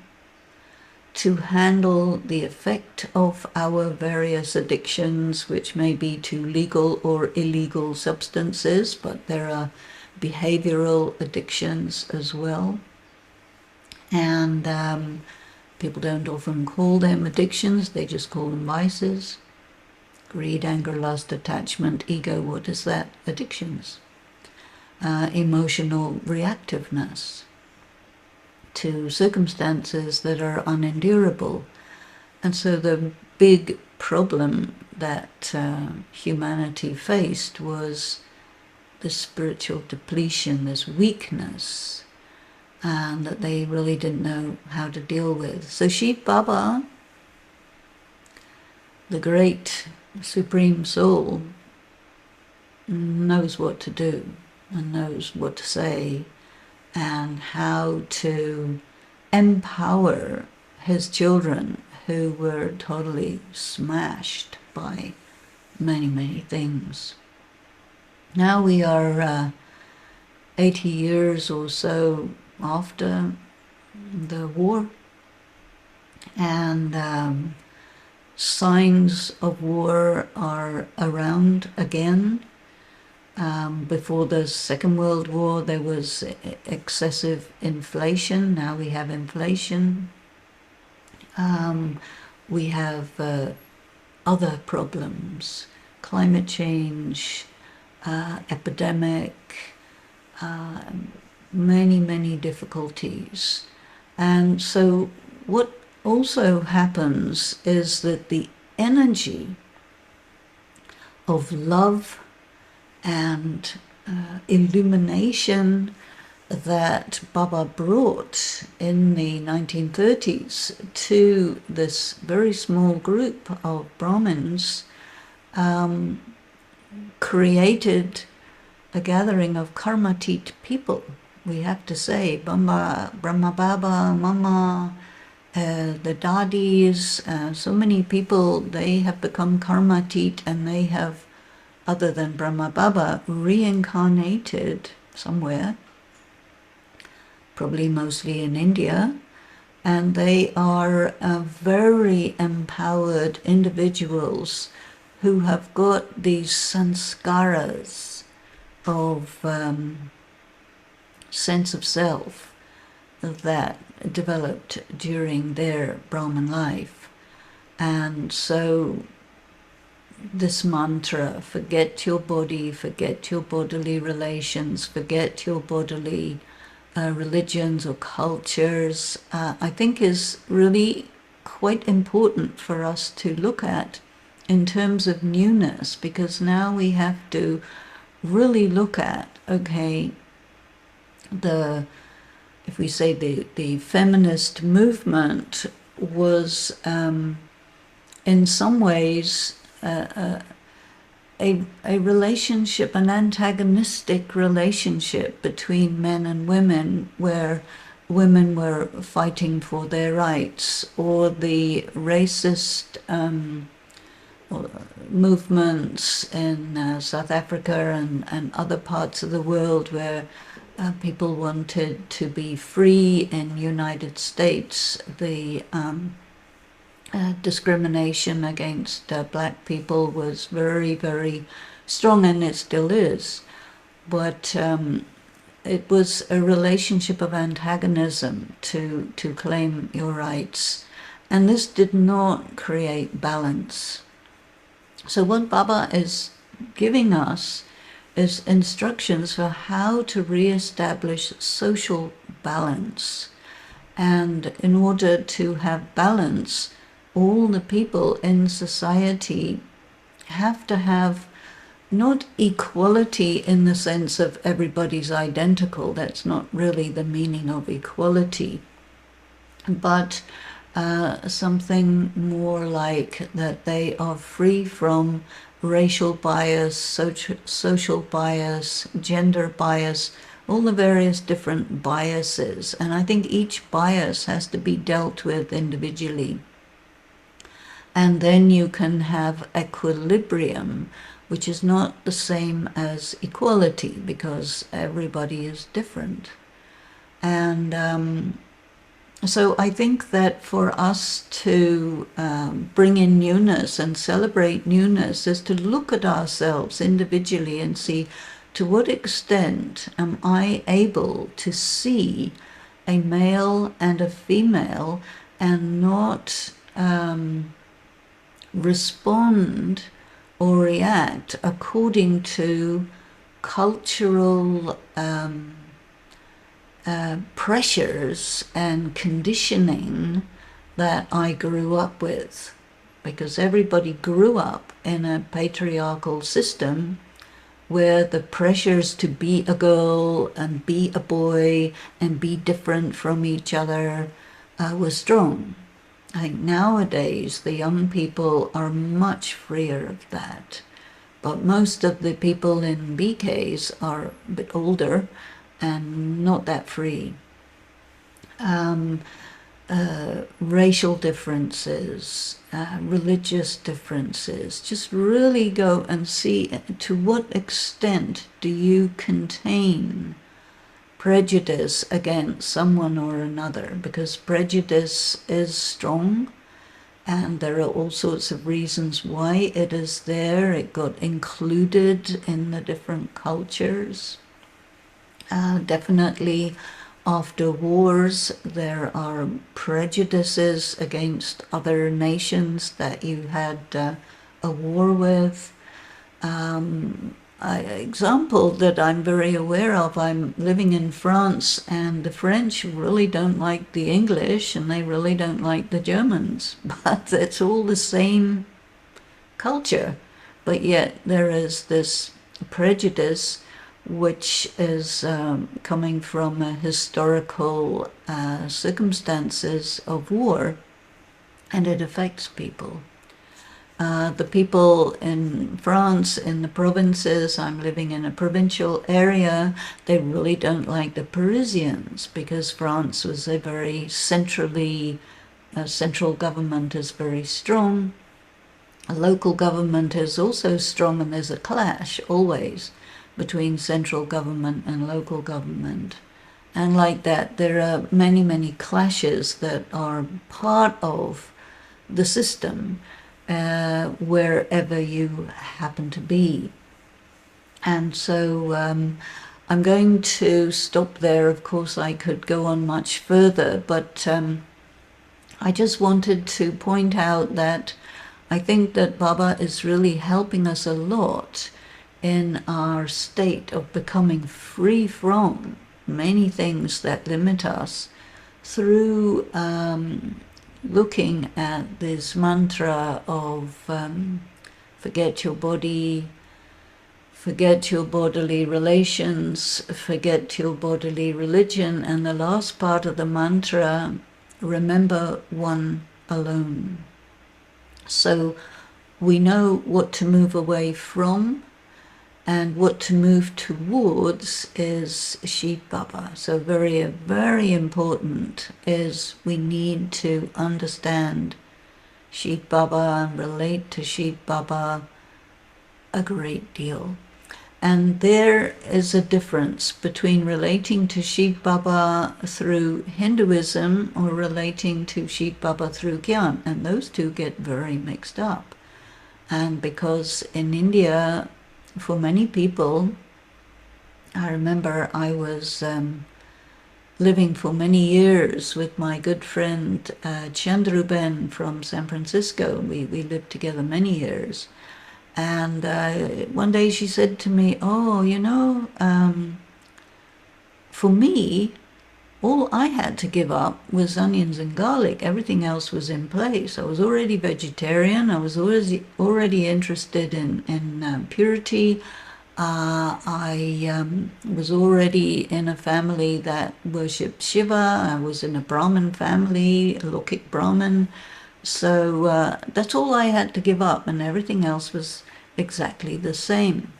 to handle the effect of our various addictions, which may be to legal or illegal substances, but there are behavioral addictions as well. And people don't often call them addictions, they just call them vices. Greed, anger, lust, attachment, ego, what is that? Addictions. Emotional reactiveness to circumstances that are unendurable. And so the big problem that humanity faced was this spiritual depletion, this weakness, and that they really didn't know how to deal with. So Shiv Baba, the great Supreme Soul, knows what to do and knows what to say and how to empower his children who were totally smashed by many, many things. Now we are 80 years or so after the war, and signs of war are around again. Before the Second World War, there was excessive inflation. Now we have inflation. We have other problems, climate change, epidemic, many, many difficulties. And so what also happens is that the energy of love and illumination that Baba brought in the 1930s to this very small group of Brahmins created a gathering of karmatit people. We have to say, Brahma Baba, Mama, the Dadis, so many people, they have become karmatit, and they have, other than Brahma Baba, reincarnated somewhere, probably mostly in India, and they are very empowered individuals who have got these sanskaras of sense of self that developed during their Brahman life. And so this mantra, forget your body, forget your bodily relations, forget your bodily religions or cultures, I think is really quite important for us to look at in terms of newness, because now we have to really look at, okay, if we say the feminist movement was in some ways a relationship, an antagonistic relationship between men and women, where women were fighting for their rights, or the racist movements in South Africa and other parts of the world where people wanted to be free. In United States, the discrimination against black people was very, very strong, and it still is. But it was a relationship of antagonism to claim your rights, and this did not create balance. So what Baba is giving us is instructions for how to re-establish social balance. And in order to have balance, all the people in society have to have not equality in the sense of everybody's identical. That's not really the meaning of equality. But something more like that they are free from racial bias, social bias, gender bias, all the various different biases. And I think each bias has to be dealt with individually. And then you can have equilibrium, which is not the same as equality, because everybody is different. And so I think that for us to bring in newness and celebrate newness is to look at ourselves individually and see, to what extent am I able to see a male and a female and not respond or react according to cultural pressures and conditioning that I grew up with, because everybody grew up in a patriarchal system where the pressures to be a girl and be a boy and be different from each other were strong. I think nowadays the young people are much freer of that. But most of the people in BKs are a bit older and not that free. Racial differences, religious differences. Just really go and see to what extent do you contain prejudice against someone or another, because prejudice is strong and there are all sorts of reasons why it is there. It got included in the different cultures. Definitely after wars there are prejudices against other nations that you had a war with. Example that I'm very aware of, I'm living in France and the French really don't like the English and they really don't like the Germans, but it's all the same culture. But yet there is this prejudice which is coming from historical circumstances of war, and it affects people. The people in France, in the provinces, I'm living in a provincial area, they really don't like the Parisians because France was a very central government is very strong. A local government is also strong, and there's a clash always between central government and local government. And like that, there are many, many clashes that are part of the system wherever you happen to be. And so I'm going to stop there. Of course, I could go on much further, but I just wanted to point out that I think that Baba is really helping us a lot in our state of becoming free from many things that limit us through looking at this mantra of forget your body, forget your bodily relations, forget your bodily religion, and the last part of the mantra, remember one alone. So we know what to move away from, and what to move towards is Shiv Baba. So very, very important is we need to understand Shiv Baba and relate to Shiv Baba a great deal. And there is a difference between relating to Shiv Baba through Hinduism or relating to Shiv Baba through Gyan. And those two get very mixed up. And because in India, for many people, I remember I was living for many years with my good friend Chandruben from San Francisco. We lived together many years. And one day she said to me, oh, you know, for me, all I had to give up was onions and garlic. Everything else was in place. I was already vegetarian. I was already interested in purity. I was already in a family that worshipped Shiva. I was in a Brahmin family, a Lokik Brahmin. So that's all I had to give up, and everything else was exactly the same.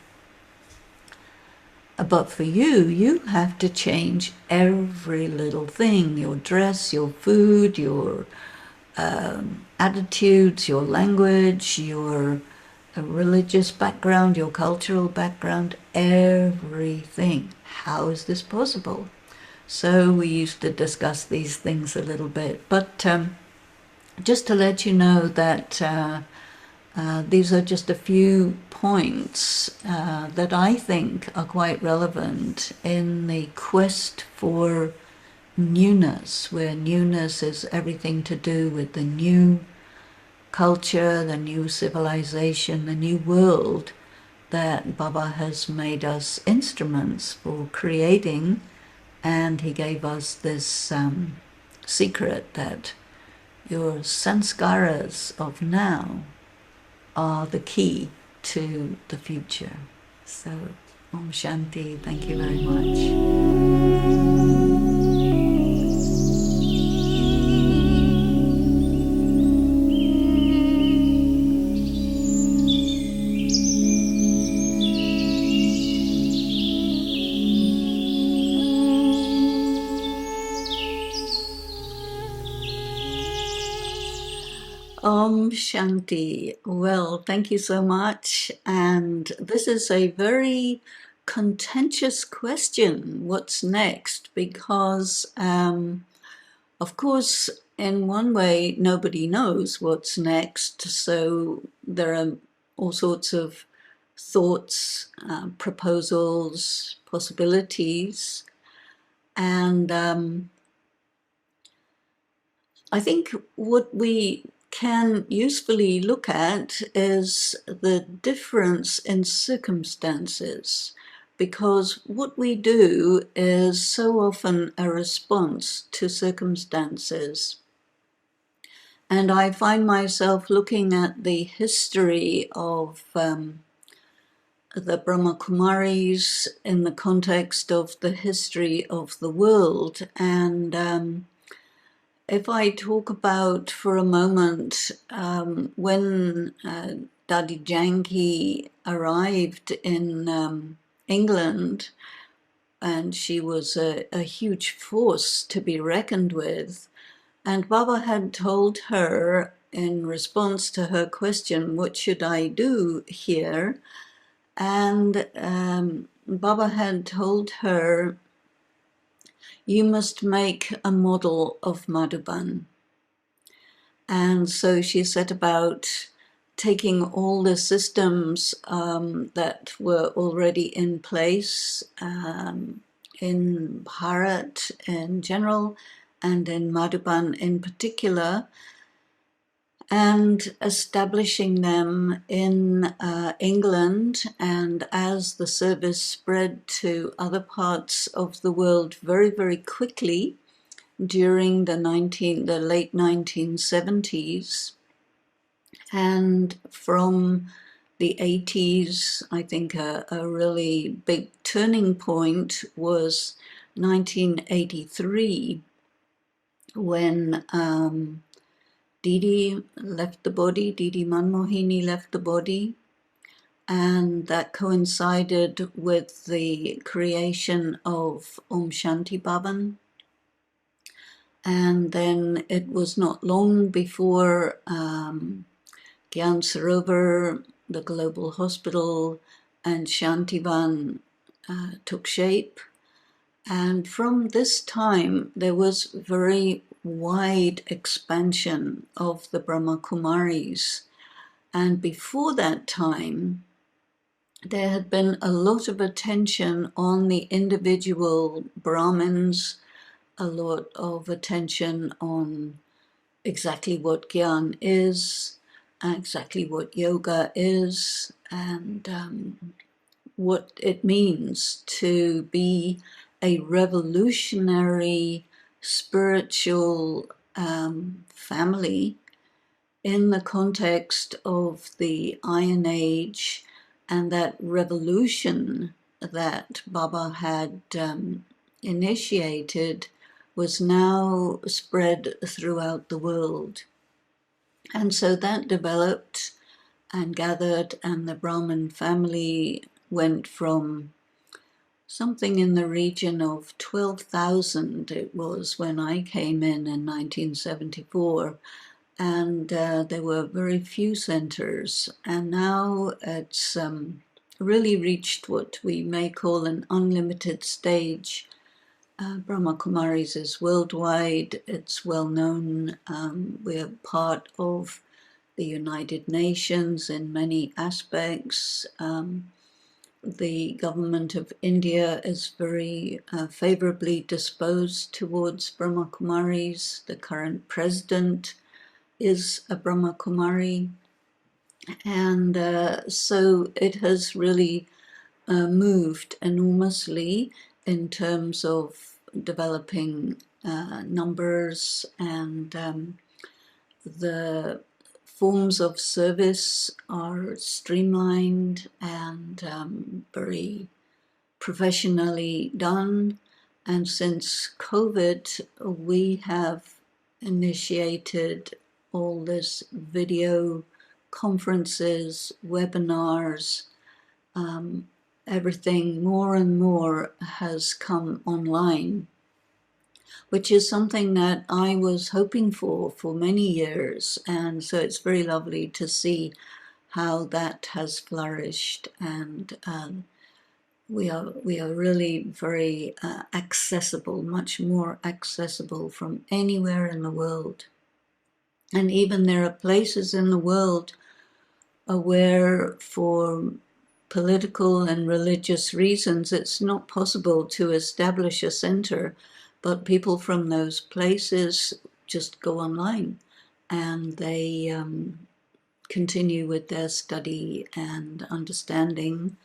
But for you, you have to change every little thing, your dress, your food, your attitudes, your language, your religious background, your cultural background, everything. How is this possible? So we used to discuss these things a little bit. But just to let you know that these are just a few points that I think are quite relevant in the quest for newness, where newness is everything to do with the new culture, the new civilization, the new world that Baba has made us instruments for creating. And he gave us this secret that your sanskaras of now are the key to the future. So, Om Shanti, thank you very much. Om Shanti. Well, thank you so much. And this is a very contentious question. What's next? Because, of course, in one way, nobody knows what's next. So there are all sorts of thoughts, proposals, possibilities. And I think what we can usefully look at is the difference in circumstances, because what we do is so often a response to circumstances. And I find myself looking at the history of the Brahma Kumaris in the context of the history of the world. And if I talk about for a moment when Dadi Janki arrived in England, and she was a huge force to be reckoned with, and Baba had told her in response to her question, what should I do here? And Baba had told her, you must make a model of Madhuban. And so she set about taking all the systems that were already in place in Bharat in general and in Madhuban in particular, and establishing them in England. And as the service spread to other parts of the world very, very quickly during the late 1970s, and from the 80s, I think a really big turning point was 1983, when Didi left the body, Didi Manmohini left the body, and that coincided with the creation of Om Shanti Bhavan. And then it was not long before Gyan Sarovar, the global hospital, and Shantivan took shape. And from this time, there was very wide expansion of the Brahma Kumaris. And before that time, there had been a lot of attention on the individual Brahmins, a lot of attention on exactly what Gyan is, exactly what yoga is, and what it means to be a revolutionary spiritual family in the context of the Iron Age, and that revolution that Baba had initiated was now spread throughout the world. And so that developed and gathered, and the Brahmin family went from something in the region of 12,000, it was when I came in 1974, and there were very few centers, and now it's really reached what we may call an unlimited stage. Brahma Kumaris is worldwide, it's well known, we're part of the United Nations in many aspects. The government of India is very favorably disposed towards Brahma Kumaris. The current president is a Brahma Kumari. And so it has really moved enormously in terms of developing numbers and the forms of service are streamlined and very professionally done. And since COVID, we have initiated all this video conferences, webinars, everything more and more has come online, which is something that I was hoping for many years. And so it's very lovely to see how that has flourished, and we are really very accessible, much more accessible from anywhere in the world. And even there are places in the world where, for political and religious reasons, it's not possible to establish a center, but people from those places just go online and they continue with their study and understanding.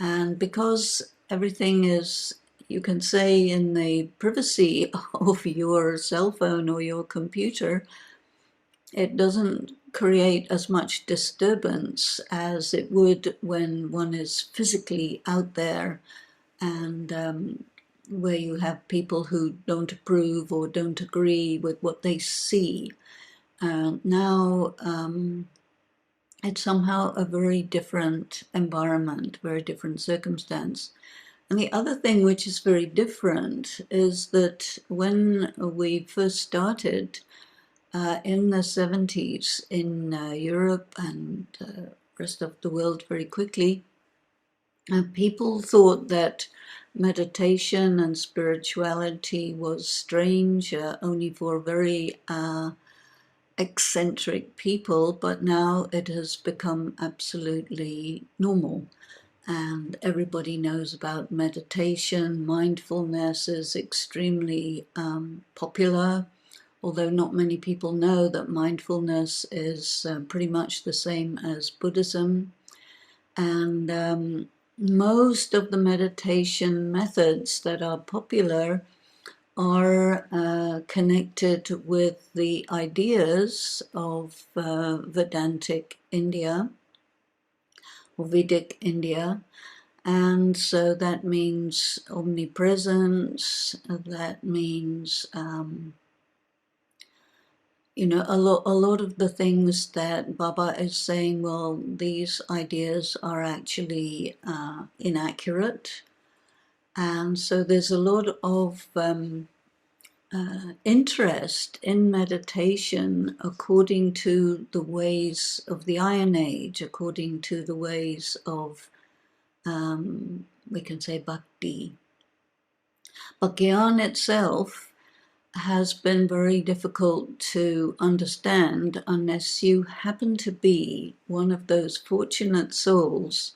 And because everything is, you can say, in the privacy of your cell phone or your computer, it doesn't create as much disturbance as it would when one is physically out there, and where you have people who don't approve or don't agree with what they see. Now it's somehow a very different environment, very different circumstance. And the other thing which is very different is that when we first started in the 70s in Europe and rest of the world very quickly, people thought that meditation and spirituality was strange, only for very eccentric people, but now it has become absolutely normal. And everybody knows about meditation. Mindfulness is extremely popular, although not many people know that mindfulness is pretty much the same as Buddhism. And most of the meditation methods that are popular are connected with the ideas of Vedantic India or Vedic India. And so that means omnipresence, that means, a lot of the things that Baba is saying, well, these ideas are actually inaccurate. And so there's a lot of interest in meditation according to the ways of the Iron Age, according to the ways of, we can say, Bhakti. But Gyan itself has been very difficult to understand unless you happen to be one of those fortunate souls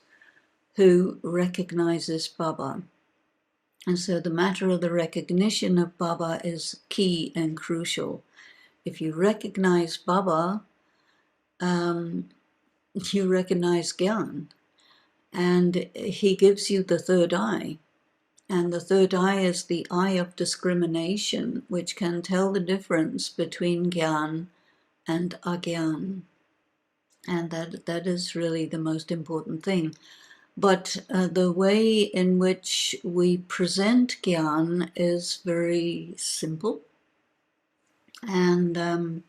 who recognizes Baba. And so the matter of the recognition of Baba is key and crucial. If you recognize Baba, you recognize Gyan, and he gives you the third eye. And the third eye is the eye of discrimination, which can tell the difference between Gyan and Agyan. And that is really the most important thing. But the way in which we present Gyan is very simple. And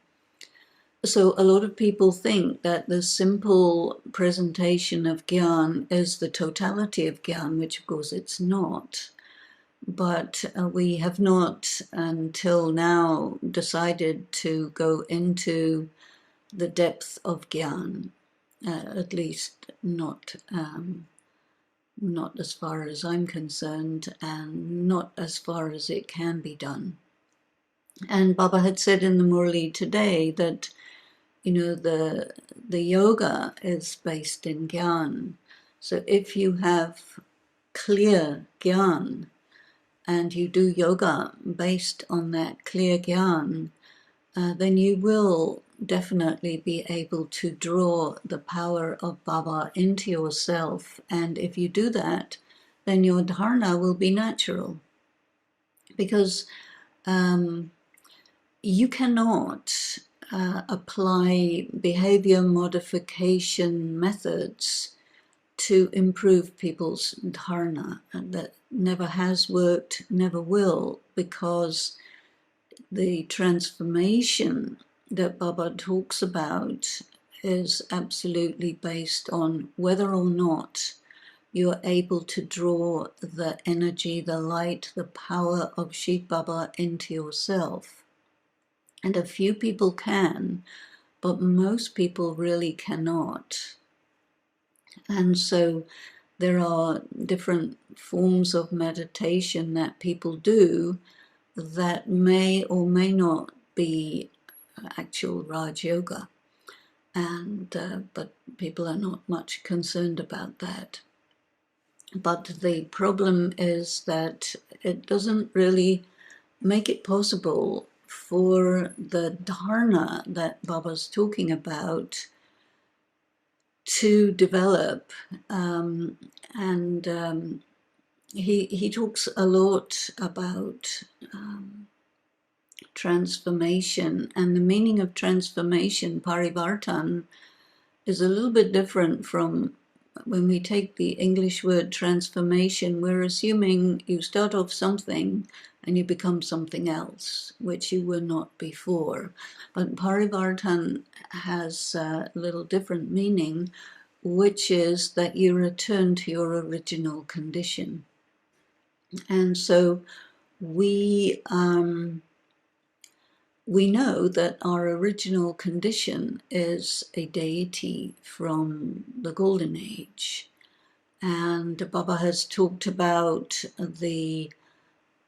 so a lot of people think that the simple presentation of Gyan is the totality of Gyan, which of course it's not. But we have not until now decided to go into the depth of Gyan, at least not as far as I'm concerned, and not as far as it can be done. And Baba had said in the Murli today that, the yoga is based in Gyan. So if you have clear Gyan and you do yoga based on that clear Gyan, then you will definitely be able to draw the power of Baba into yourself. And if you do that, then your dharana will be natural. Because you cannot apply behavior modification methods to improve people's dharana, and that never has worked, never will, because the transformation that Baba talks about is absolutely based on whether or not you're able to draw the energy, the light, the power of Shiv Baba into yourself. And a few people can, but most people really cannot. And so there are different forms of meditation that people do that may or may not be actual Raj Yoga. And but people are not much concerned about that. But the problem is that it doesn't really make it possible for the dharana that Baba's talking about to develop. He talks a lot about transformation, and the meaning of transformation, parivartan, is a little bit different from when we take the English word transformation. We're assuming you start off something and you become something else, which you were not before. But parivartan has a little different meaning, which is that you return to your original condition. And so we know that our original condition is a deity from the Golden Age. And Baba has talked about the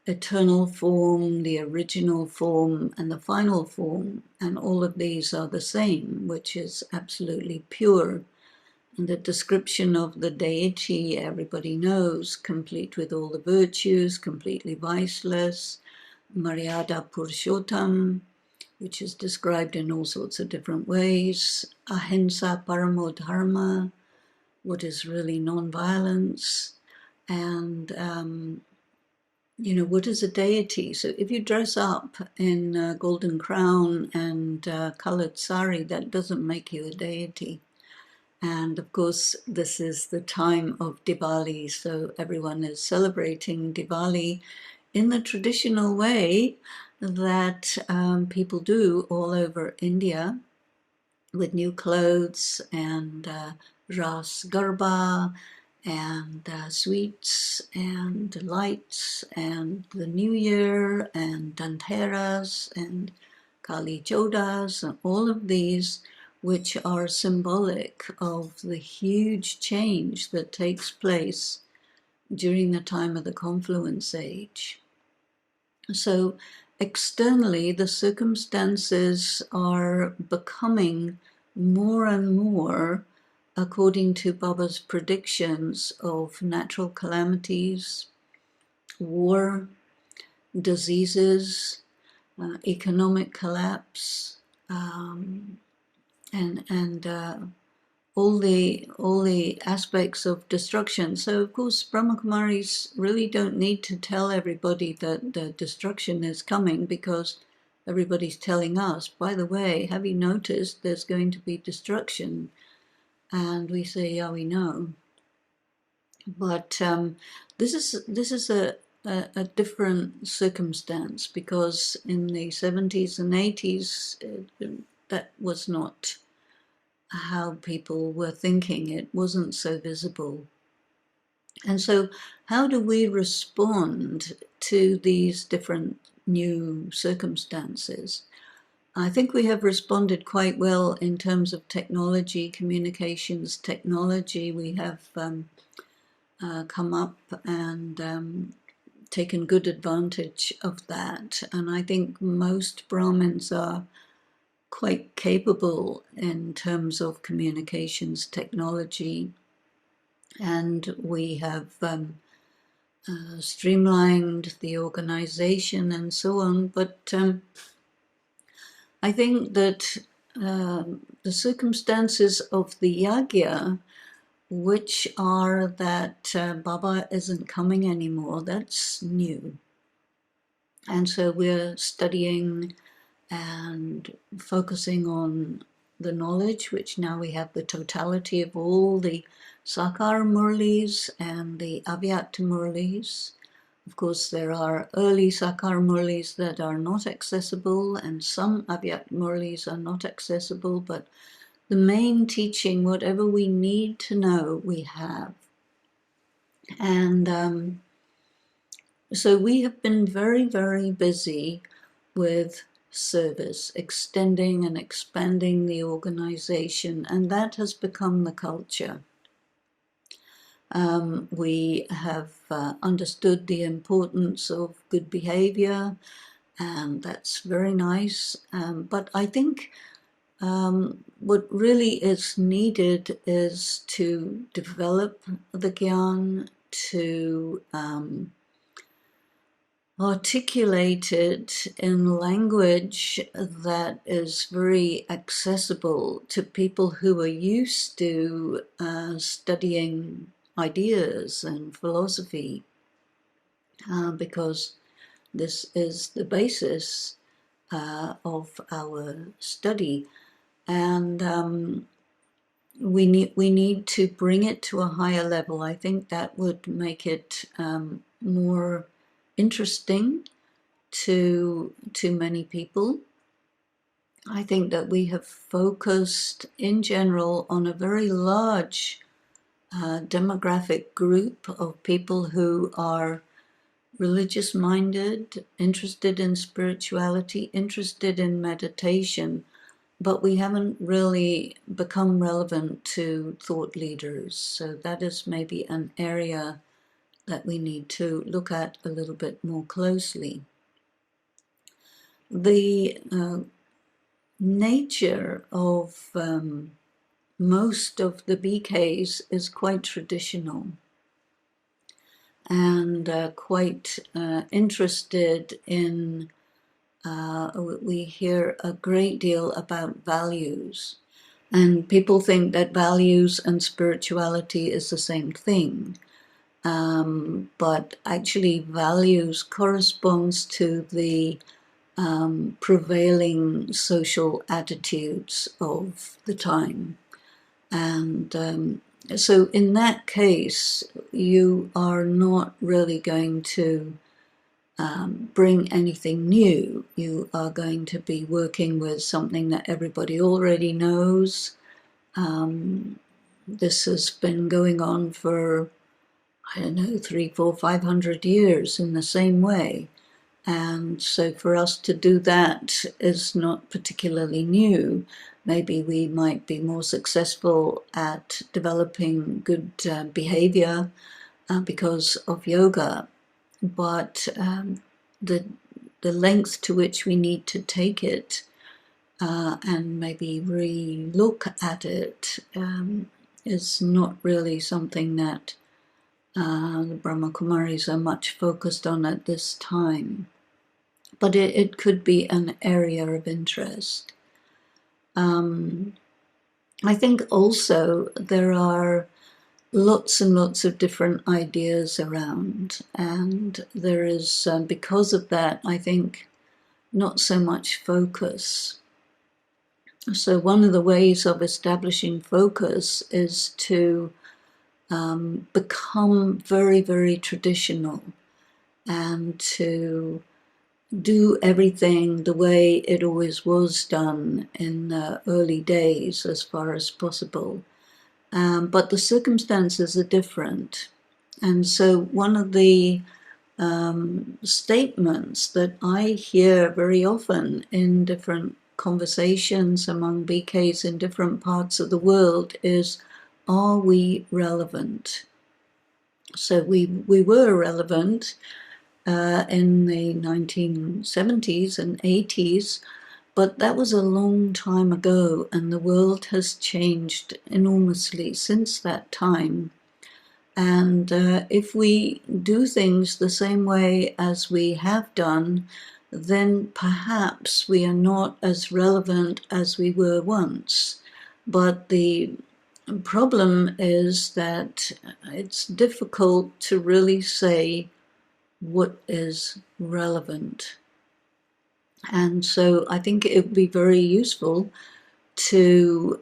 eternal form, the original form, and the final form. And all of these are the same, which is absolutely pure. And the description of the deity, everybody knows, complete with all the virtues, completely viceless, Maryada Purushottam, which is described in all sorts of different ways, Ahimsa Paramo Dharma, what is really non-violence, and what is a deity? So if you dress up in a golden crown and colored sari, that doesn't make you a deity. And of course, this is the time of Diwali, so everyone is celebrating Diwali in the traditional way that people do all over India, with new clothes and Ras Garba and sweets and lights and the New Year and Dhanteras and Kali Chodas and all of these, which are symbolic of the huge change that takes place during the time of the confluence age. So externally, the circumstances are becoming more and more according to Baba's predictions of natural calamities, war, diseases, economic collapse, and all the aspects of destruction. So of course Brahma Kumaris really don't need to tell everybody that the destruction is coming, because everybody's telling us, by the way, have you noticed there's going to be destruction? And we say, yeah, we know. But this is a different circumstance, because in the 70s and 80s that was not how people were thinking. It wasn't so visible. And so how do we respond to these different new circumstances? I think we have responded quite well in terms of technology, communications technology. We have come up and taken good advantage of that. And I think most Brahmins are quite capable in terms of communications technology, and we have streamlined the organization and so on. But I think that the circumstances of the yagya, which are that Baba isn't coming anymore, that's new. And so we're studying and focusing on the knowledge, which now we have the totality of all the Sakara Murlis and the Avyakta Murlis. Of course, there are early Sakara Murlis that are not accessible, and some Avyakta Murlis are not accessible, but the main teaching, whatever we need to know, we have. And so we have been very, very busy with service, extending and expanding the organization, and that has become the culture. We have understood the importance of good behavior, and that's very nice. But I think what really is needed is to develop the Gyan, to articulate it in language that is very accessible to people who are used to studying ideas and philosophy, because this is the basis of our study. And we need to bring it to a higher level. I think that would make it more interesting to many people. I think that we have focused in general on a very large demographic group of people who are religious minded, interested in spirituality, interested in meditation, but we haven't really become relevant to thought leaders. So that is maybe an area that we need to look at a little bit more closely. The nature of most of the BKs is quite traditional and quite interested in, we hear a great deal about values. And people think that values and spirituality is the same thing. But actually values corresponds to the prevailing social attitudes of the time. And so in that case, you are not really going to bring anything new. You are going to be working with something that everybody already knows. This has been going on for, I don't know, 300, 400, 500 years in the same way. And so for us to do that is not particularly new. Maybe we might be more successful at developing good behavior because of yoga. But the length to which we need to take it and maybe re-look at it is not really something that the Brahma Kumaris are much focused on at this time. But it could be an area of interest. I think also there are lots and lots of different ideas around, and there is, because of that, I think, not so much focus. So one of the ways of establishing focus is to become very, very traditional and to do everything the way it always was done in the early days as far as possible. But the circumstances are different. And so one of the statements that I hear very often in different conversations among BKs in different parts of the world is, are we relevant? So we were relevant in the 1970s and 80s, but that was a long time ago, and the world has changed enormously since that time. And if we do things the same way as we have done, then perhaps we are not as relevant as we were once. But the problem is that it's difficult to really say what is relevant. And so I think it would be very useful to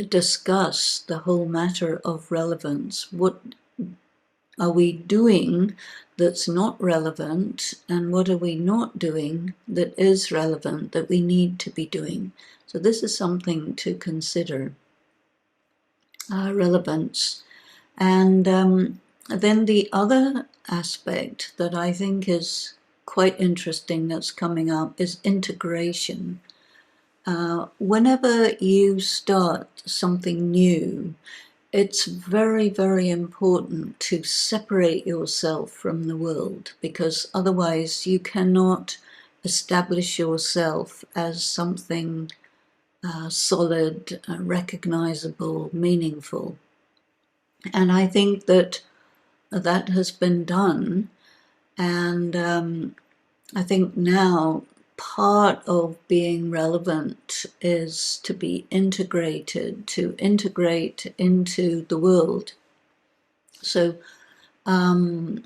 discuss the whole matter of relevance. What are we doing that's not relevant, and what are we not doing that is relevant, that we need to be doing? So this is something to consider, relevance. And then the other aspect that I think is quite interesting that's coming up is integration. Whenever you start something new, it's very, very important to separate yourself from the world, because otherwise you cannot establish yourself as something solid, recognizable, meaningful. And I think that that has been done. And I think now part of being relevant is to be integrated, to integrate into the world. So how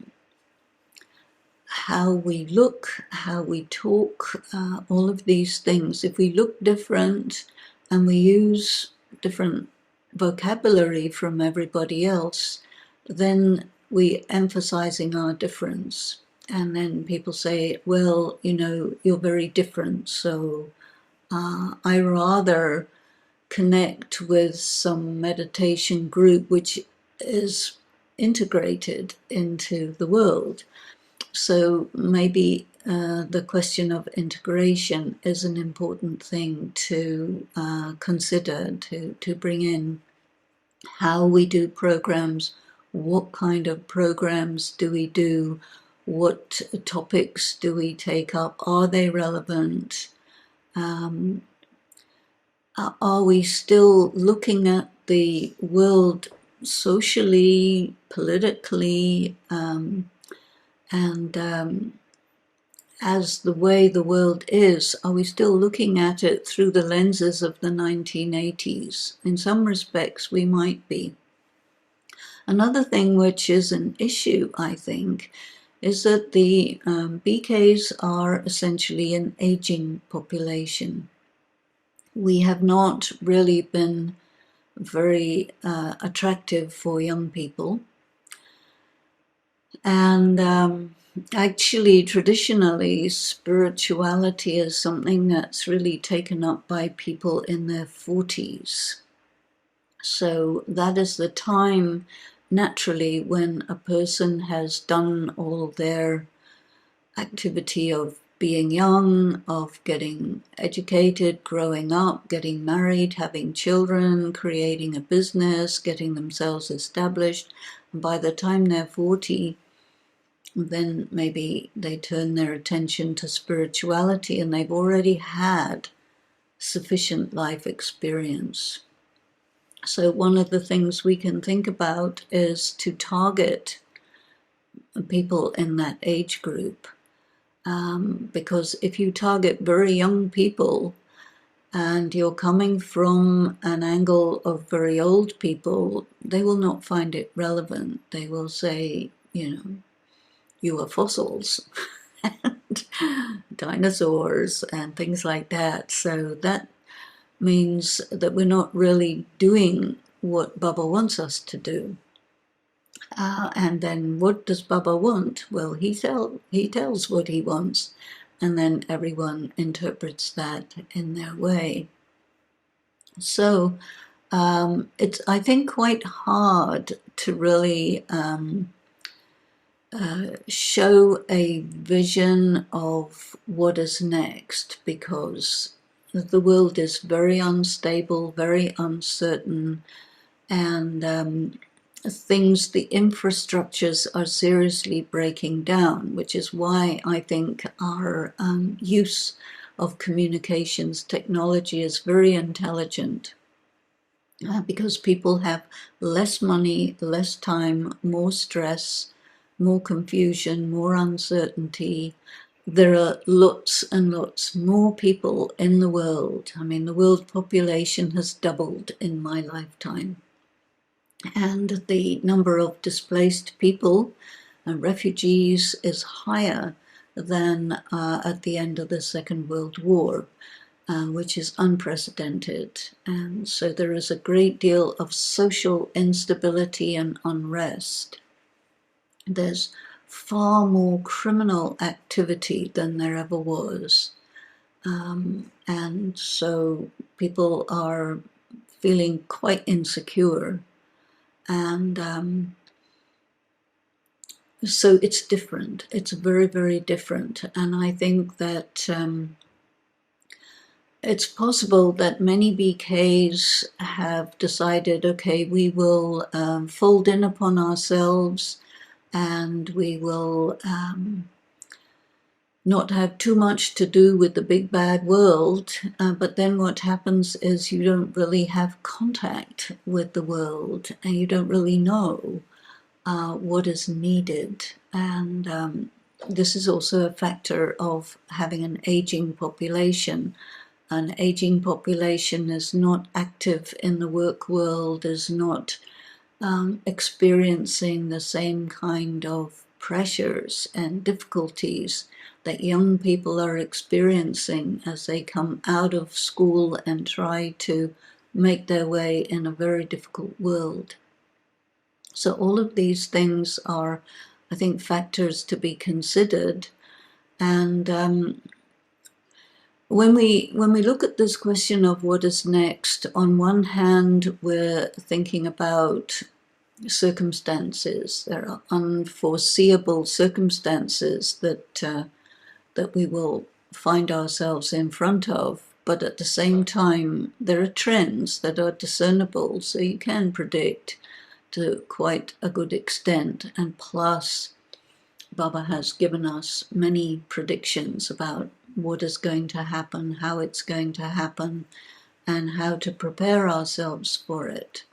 we look, how we talk, all of these things, if we look different and we use different vocabulary from everybody else, then we're emphasizing our difference. And then people say, well, you know, you're very different, so I rather connect with some meditation group which is integrated into the world. So maybe the question of integration is an important thing to consider, to bring in. How we do programs, what kind of programs do we do, what topics do we take up, are they relevant? Are we still looking at the world socially, politically, and as the way the world is, are we still looking at it through the lenses of the 1980s? In some respects, we might be. Another thing which is an issue, I think, is that the BKs are essentially an aging population. We have not really been very attractive for young people. And actually, traditionally, spirituality is something that's really taken up by people in their 40s. So that is the time, naturally, when a person has done all their activity of being young, of getting educated, growing up, getting married, having children, creating a business, getting themselves established. And by the time they're 40, then maybe they turn their attention to spirituality, and they've already had sufficient life experience. So one of the things we can think about is to target people in that age group, because if you target very young people and you're coming from an angle of very old people, they will not find it relevant. They will say, you know, you are fossils and dinosaurs and things like that. So that means that we're not really doing what Baba wants us to do. And then what does Baba want? Well, he tells what he wants, and then everyone interprets that in their way. So it's, I think, quite hard to really show a vision of what is next, because the world is very unstable, very uncertain, and things, the infrastructures are seriously breaking down, which is why I think our use of communications technology is very intelligent, because people have less money, less time, more stress, more confusion, more uncertainty. There are lots and lots more people in the world. I mean, the world population has doubled in my lifetime. And the number of displaced people and refugees is higher than at the end of the Second World War, which is unprecedented. And so there is a great deal of social instability and unrest. There's far more criminal activity than there ever was. And so people are feeling quite insecure. And so it's different. It's very, very different. And I think that it's possible that many BKs have decided, okay, we will fold in upon ourselves and we will not have too much to do with the big bad world, but then what happens is you don't really have contact with the world and you don't really know what is needed. And this is also a factor of having an aging population. An aging population is not active in the work world, is not experiencing the same kind of pressures and difficulties that young people are experiencing as they come out of school and try to make their way in a very difficult world. So all of these things are, I think, factors to be considered. And when we look at this question of what is next, on one hand, we're thinking about circumstances. There are unforeseeable circumstances that we will find ourselves in front of, but at the same time, there are trends that are discernible, so you can predict to quite a good extent. And plus, Baba has given us many predictions about what is going to happen, how it's going to happen, and how to prepare ourselves for it.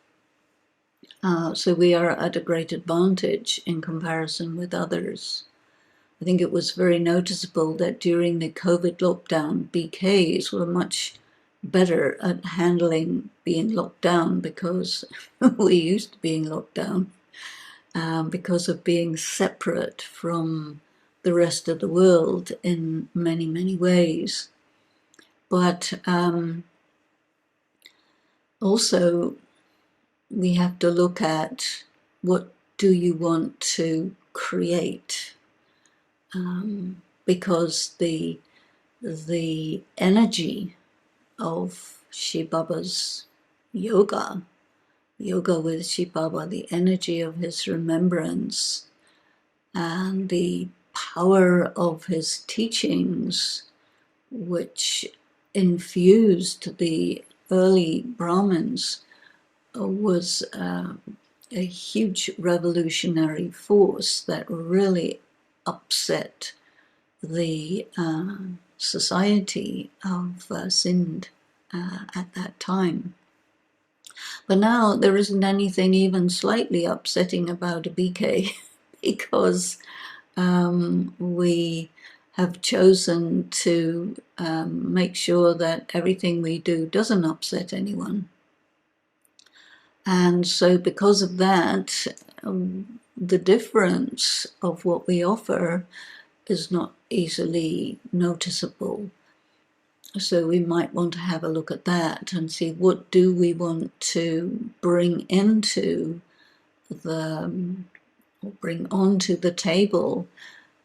So we are at a great advantage in comparison with others. I think it was very noticeable that during the COVID lockdown, BKs were much better at handling being locked down because we're used to being locked down, because of being separate from the rest of the world in many, many ways. But also, we have to look at what do you want to create, because the energy of Shiv Baba's yoga with Shiv Baba, the energy of his remembrance, and the power of his teachings, which infused the early Brahmins, was a huge revolutionary force that really upset the society of Sindh at that time. But now there isn't anything even slightly upsetting about a BK because we have chosen to make sure that everything we do doesn't upset anyone. And so because of that, the difference of what we offer is not easily noticeable. So we might want to have a look at that and see what do we want to bring into bring onto the table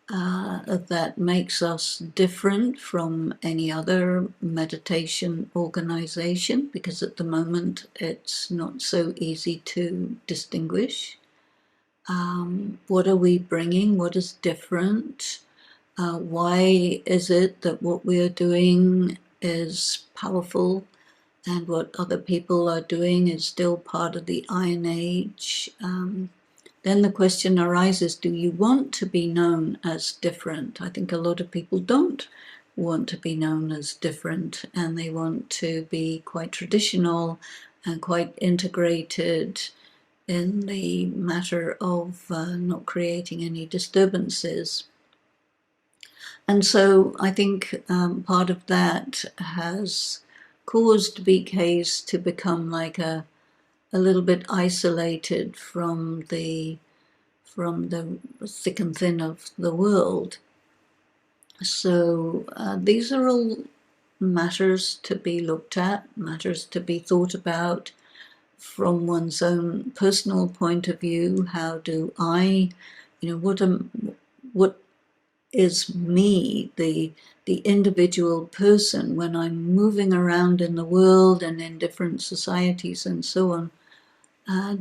that makes us different from any other meditation organization, because at the moment it's not so easy to distinguish. What are we bringing? What is different? Why is it that what we are doing is powerful and what other people are doing is still part of the Iron Age? Then the question arises, do you want to be known as different? I think a lot of people don't want to be known as different, and they want to be quite traditional and quite integrated in the matter of not creating any disturbances. And so I think part of that has caused BKs to become like a little bit isolated from the thick and thin of the world. So these are all matters to be looked at, matters to be thought about from one's own personal point of view. How do I, what is me, the individual person, when I'm moving around in the world and in different societies and so on?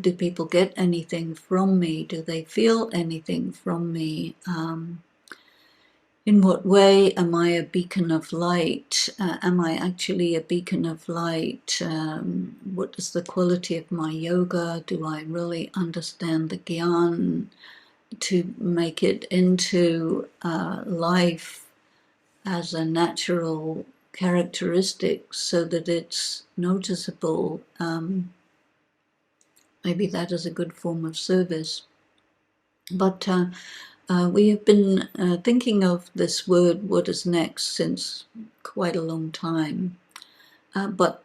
Do people get anything from me? Do they feel anything from me? In what way am I a beacon of light? Am I actually a beacon of light? What is the quality of my yoga? Do I really understand the Gyan to make it into life as a natural characteristic so that it's noticeable? Maybe that is a good form of service. But we have been thinking of this word, what is next, since quite a long time, but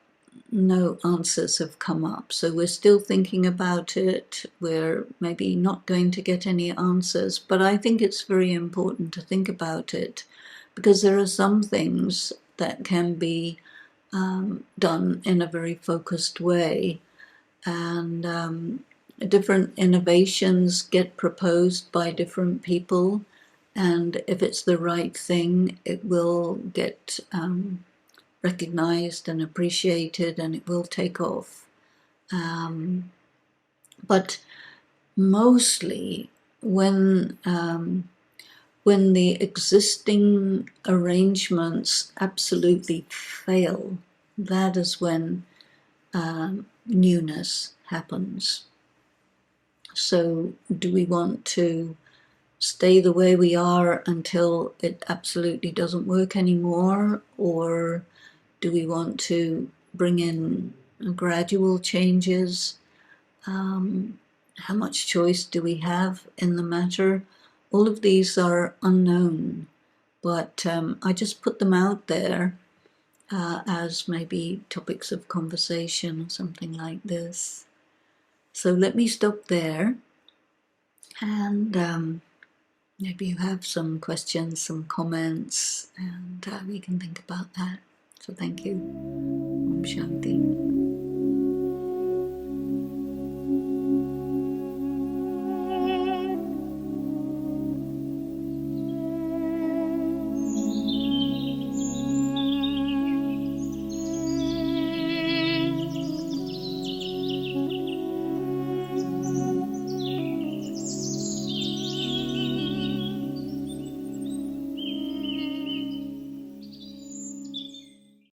no answers have come up. So we're still thinking about it. We're maybe not going to get any answers, but I think it's very important to think about it, because there are some things that can be done in a very focused way, and different innovations get proposed by different people, and if it's the right thing, it will get recognized and appreciated, and it will take off. But mostly, when the existing arrangements absolutely fail, that is when newness happens. So do we want to stay the way we are until it absolutely doesn't work anymore, or do we want to bring in gradual changes? How much choice do we have in the matter? All of these are unknown, but I just put them out there as maybe topics of conversation or something like this. So let me stop there, and maybe you have some questions, some comments, and we can think about that. So thank you. Om Shanti.